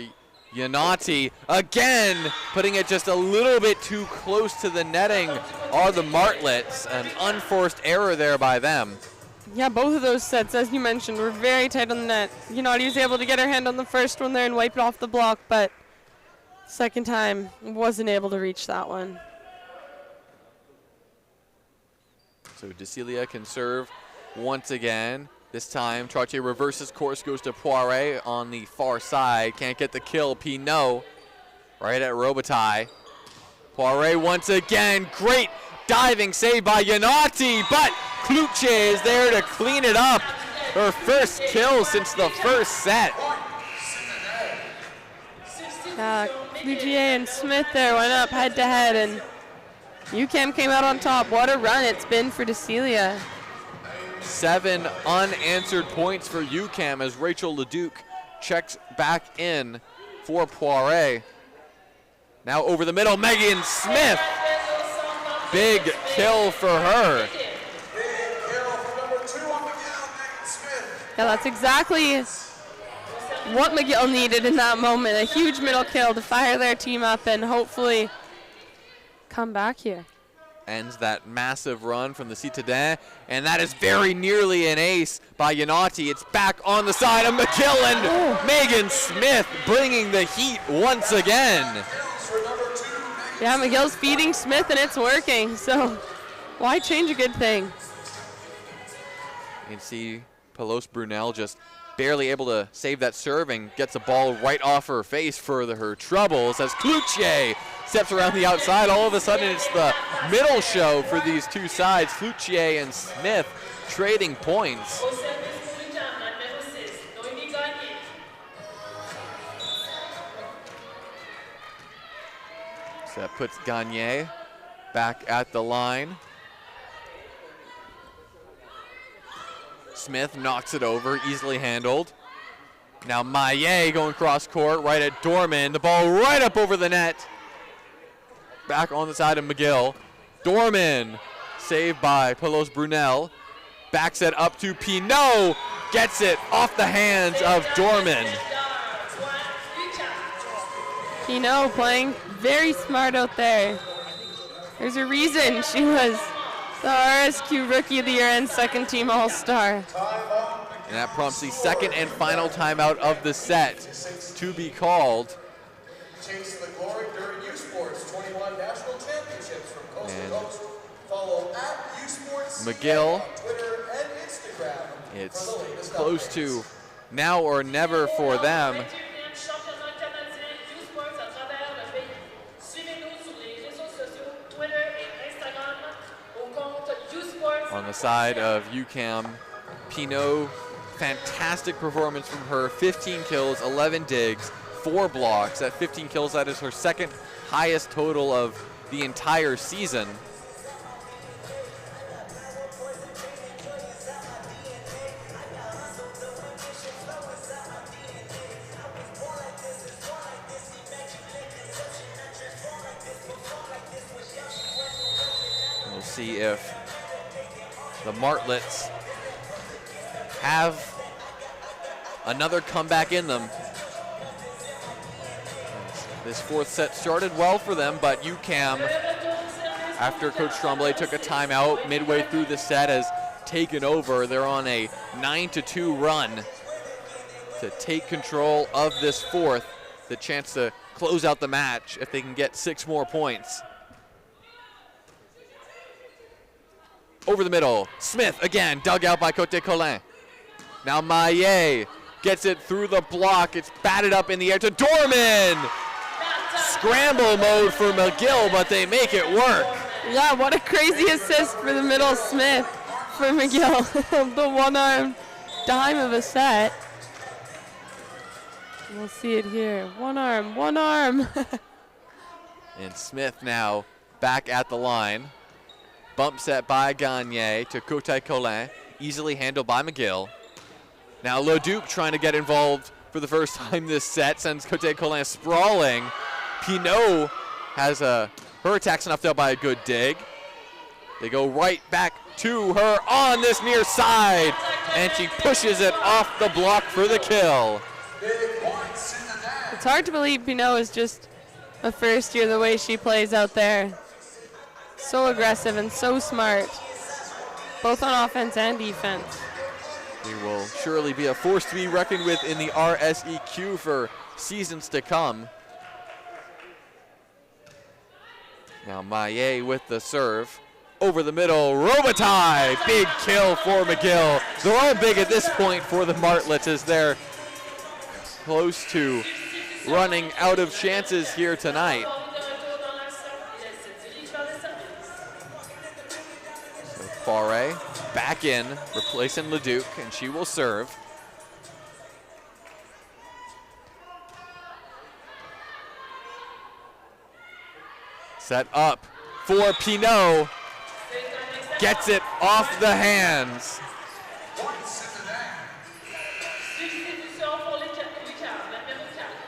Yanati. Again, putting it just a little bit too close to the netting are the Martlets. An unforced error there by them. Yeah, both of those sets, as you mentioned, were very tight on the net. Yanati was able to get her hand on the first one there and wipe it off the block, but second time wasn't able to reach that one. So DeCelia can serve once again. This time, Trottier reverses course, goes to Poirier on the far side. Can't get the kill. Pinot right at Robitaille. Poirier once again. Great diving save by Yanati, but Cloutier is there to clean it up. Her first kill since the first set. Cloutier and Smith there went up head to head, and UQAM came out on top. What a run it's been for DeCelia. 7 unanswered points for UQAM as Rachel Leduc checks back in for Poirier. Now over the middle, Megan Smith. Big kill for her. Yeah, that's exactly what McGill needed in that moment. A huge middle kill to fire their team up and hopefully come back here. Ends that massive run from the Citadin, and that is very nearly an ace by Yanati. It's back on the side of McGill, and Megan Smith bringing the heat once again. Yeah, McGill's feeding Smith, and it's working, so why change a good thing? You can see Pelos Brunel just barely able to save that serve and gets a ball right off her face for her troubles as Cloutier steps around the outside. All of a sudden, it's the middle show for these two sides. Cloutier and Smith trading points. So that puts Gagne back at the line. Smith knocks it over, easily handled. Now Maillet going cross court, right at Dorman. The ball right up over the net. Back on the side of McGill. Dorman, saved by Pelos Brunel. Backs it up to Pinot. Gets it off the hands of Dorman. Pinot playing very smart out there. There's a reason she was the RSQ Rookie of the Year and second team All-Star. And that prompts the second and final timeout of the set to be called. Chase the glory during U Sports 21 National Championships from coast to coast. Follow at U Sports McGill. on Twitter and Instagram. It's close to now or never for them. On the side of UQAM, Pinot, fantastic performance from her. 15 kills, 11 digs, 4 blocks. At 15 kills, that is her second highest total of the entire season. We'll see if the Martlets have another comeback in them. This fourth set started well for them, but UQAM, after Coach Tremblay took a timeout midway through the set, has taken over. They're on a 9-2 run to take control of this fourth. The chance to close out the match if they can get 6 more points. Over the middle, Smith again, dug out by Cote Colin. Now Maillet gets it through the block. It's batted up in the air to Dorman. Scramble mode for McGill, but they make it work. Yeah, what a crazy assist for the middle Smith for McGill. The one-arm dime of a set. We'll see it here. One arm, one arm. And Smith now back at the line. Bump set by Gagne to Cote Colin, easily handled by McGill. Now Leduc trying to get involved for the first time this set, sends Cote Colin sprawling. Pinot has her attack snuffed out by a good dig. They go right back to her on this near side, and she pushes it off the block for the kill. It's hard to believe Pinot is just a first year the way she plays out there. So aggressive and so smart, both on offense and defense. He will surely be a force to be reckoned with in the RSEQ for seasons to come. Now Maillet with the serve. Over the middle, Robitaille, big kill for McGill. They're all big at this point for the Martlets as they're close to running out of chances here tonight. Barre back in, replacing Leduc, and she will serve. Set up for Pinot. Gets it off the hands.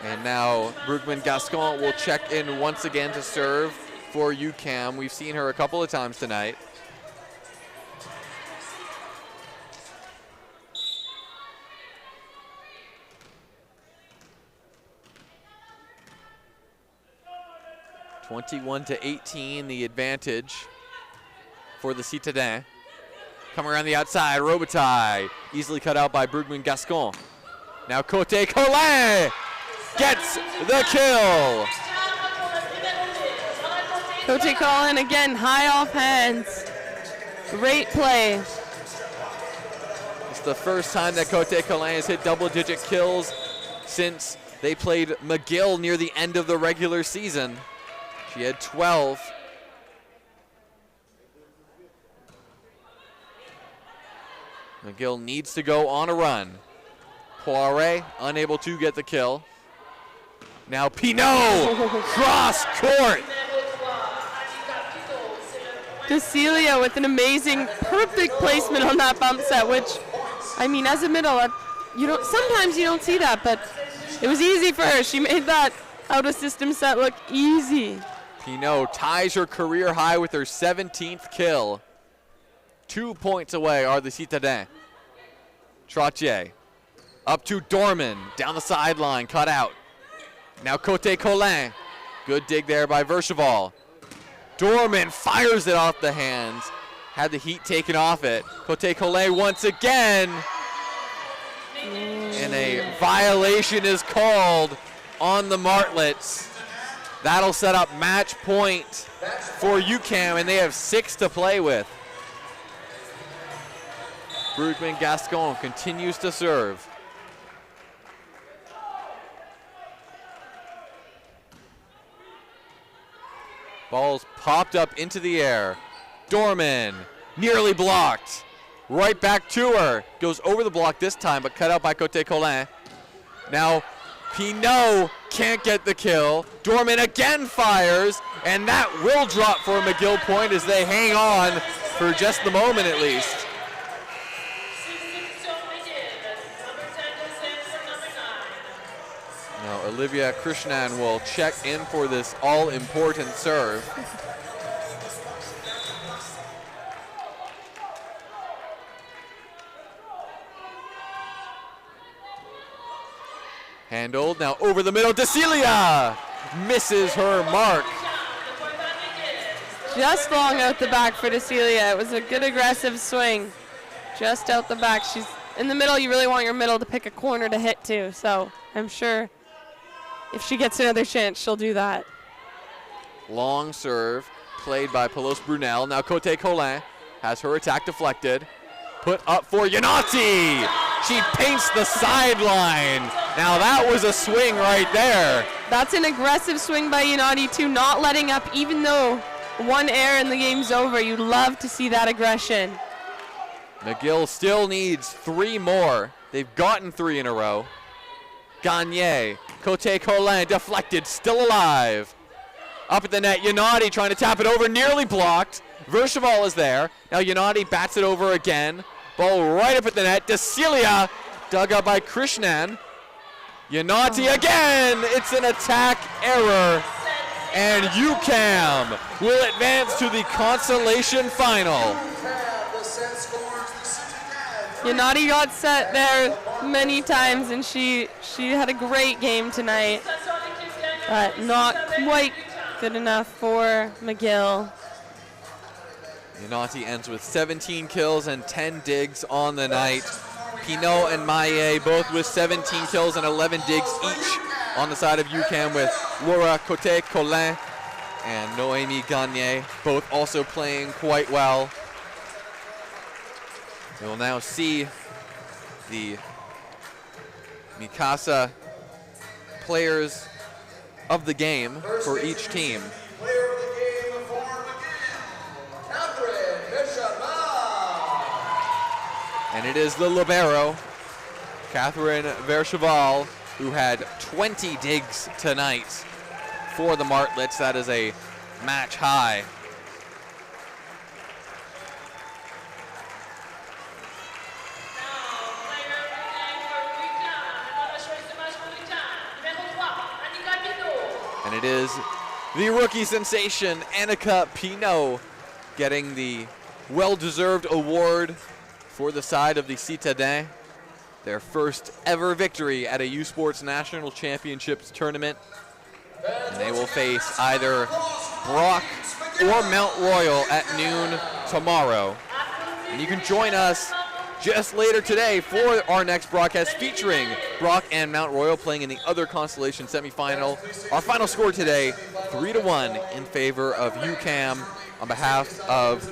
And now Brugman Gascon will check in once again to serve for UQAM. We've seen her a couple of times tonight. (21-18), the advantage for the Citadins. Coming around the outside, Robitaille, easily cut out by Brugman Gascon. Now Cote Colin gets the kill. Cote Colin again, high off hands. Great play. It's the first time that Cote Colin has hit double-digit kills since they played McGill near the end of the regular season. She had 12. McGill needs to go on a run. Poirier unable to get the kill. Now Pinot, cross court, Cecilia with an amazing, perfect placement on that bump set, which, I mean, as a middle, sometimes you don't see that, but it was easy for her. She made that out-of-system set look easy. Pinot ties her career high with her 17th kill. 2 points away are the Citadins. Trottier up to Dorman, down the sideline, cut out. Now Cote Colin. Good dig there by Verschaval. Dorman fires it off the hands. Had the heat taken off it. Cote Colin once again. And a violation is called on the Martlets. That'll set up match point for UQAM, and they have 6 to play with. Brugman Gascon continues to serve. Ball's popped up into the air. Dorman, nearly blocked. Right back to her. Goes over the block this time, but cut out by Cote Colin. Now, Pinot can't get the kill. Dorman again fires, and that will drop for a McGill point as they hang on for just the moment at least. Now, Olivia Krishnan will check in for this all-important serve. Handled, now over the middle, Decilia misses her mark. Just long out the back for Decilia. It was a good aggressive swing. Just out the back. She's in the middle. You really want your middle to pick a corner to hit to, so I'm sure if she gets another chance, she'll do that. Long serve, played by Pelos Brunel. Now Cote Colin has her attack deflected. Put up for Yanati. She paints the sideline. Now that was a swing right there. That's an aggressive swing by Yanati too, not letting up even though one error and the game's over. You'd love to see that aggression. McGill still needs 3 more. They've gotten 3 in a row. Gagne, Cote Colin deflected, still alive. Up at the net, Yanati trying to tap it over, nearly blocked. Verschaval is there. Now Yanati bats it over again. Ball right up at the net. Decilia dug up by Krishnan. Yanati again. It's an attack error. And UQAM will advance to the Consolation Final. Yanati got set there many times, and she had a great game tonight, but not quite good enough for McGill. Yanati ends with 17 kills and 10 digs on the night. Pinot and Maillet both with 17 kills and 11 digs each on the side of UQAM, with Laura Cote Colin and Noémie Gagne both also playing quite well. We will now see the Mikasa players of the game for each team. Player of the game for McGill, Catherine Verschaval. And it is the libero, Catherine Verschaval, who had 20 digs tonight for the Martlets. That is a match high. And it is the rookie sensation, Annika Pinot, getting the well-deserved award for the side of the Citadins. Their first ever victory at a U Sports National Championships tournament. And they will face either Brock or Mount Royal at noon tomorrow. And you can join us just later today for our next broadcast featuring Brock and Mount Royal playing in the other Consolation semifinal. Our final score today, 3-1 in favor of UQAM. On behalf of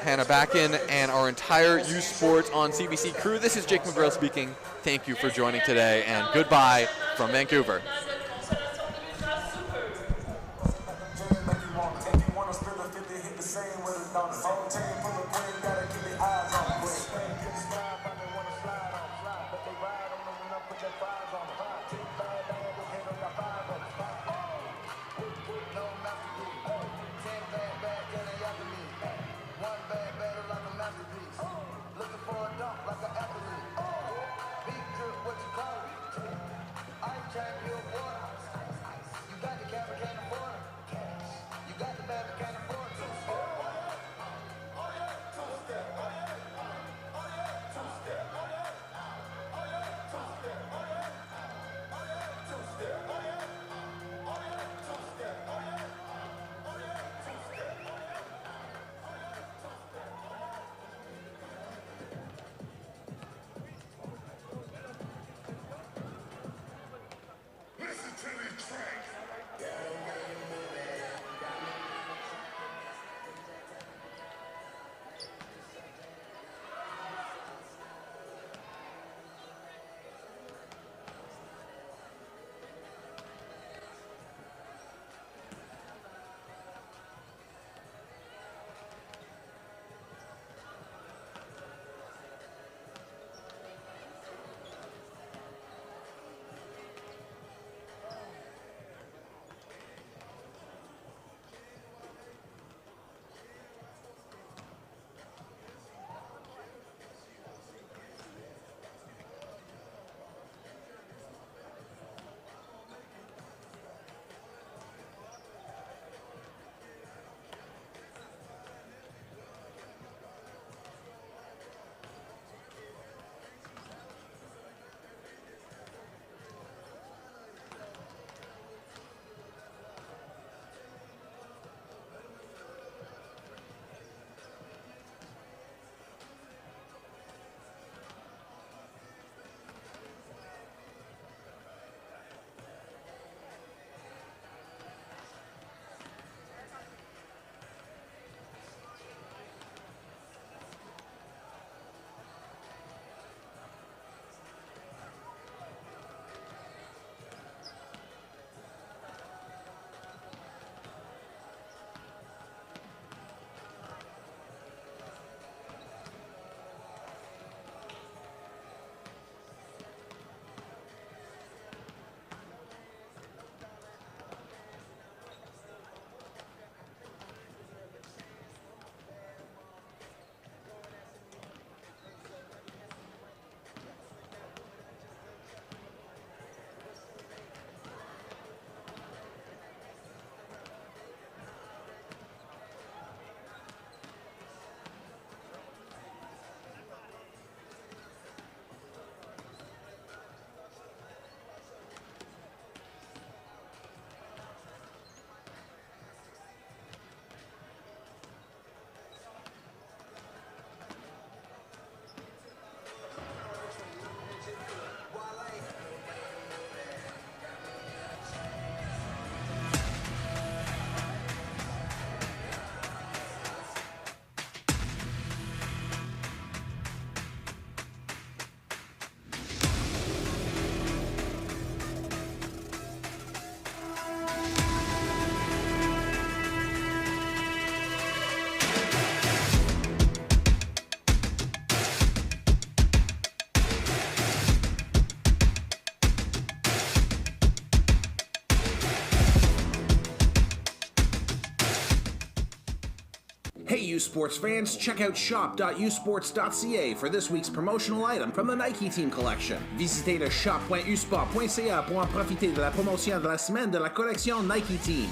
Hannah Backen and our entire U Sports on CBC crew, this is Jake McGrail speaking. Thank you for joining today, and goodbye from Vancouver. Hey U Sports fans, check out shop.usports.ca for this week's promotional item from the Nike Team Collection. Visitez le shop.usport.ca pour en profiter de la promotion de la semaine de la collection Nike Team.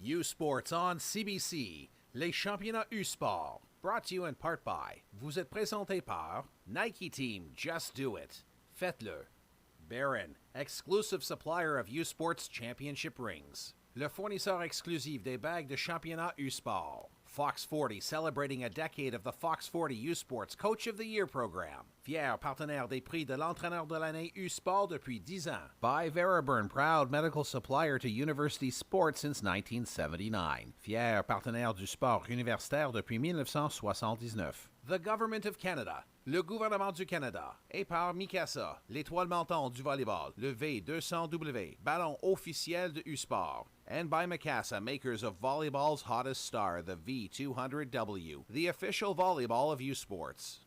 U Sports on CBC, les championnats U-Sport. Brought to you in part by, vous êtes présenté par Nike Team, Just Do It. Faites-le. Baron, exclusive supplier of U-Sports Championship rings. Le fournisseur exclusif des bagues de championnat U-Sport. Fox 40, celebrating a decade of the Fox 40 U-Sports Coach of the Year program. Fier partenaire des prix de l'entraîneur de l'année U-Sport depuis 10 ans. By Veraburn, proud medical supplier to university sports since 1979. Fier partenaire du sport universitaire depuis 1979. The Government of Canada, le gouvernement du Canada, et par Mikasa, l'étoile montante du volleyball, le V200W, ballon officiel de U-Sport. And by Mikasa, makers of volleyball's hottest star, the V200W, the official volleyball of U-Sports.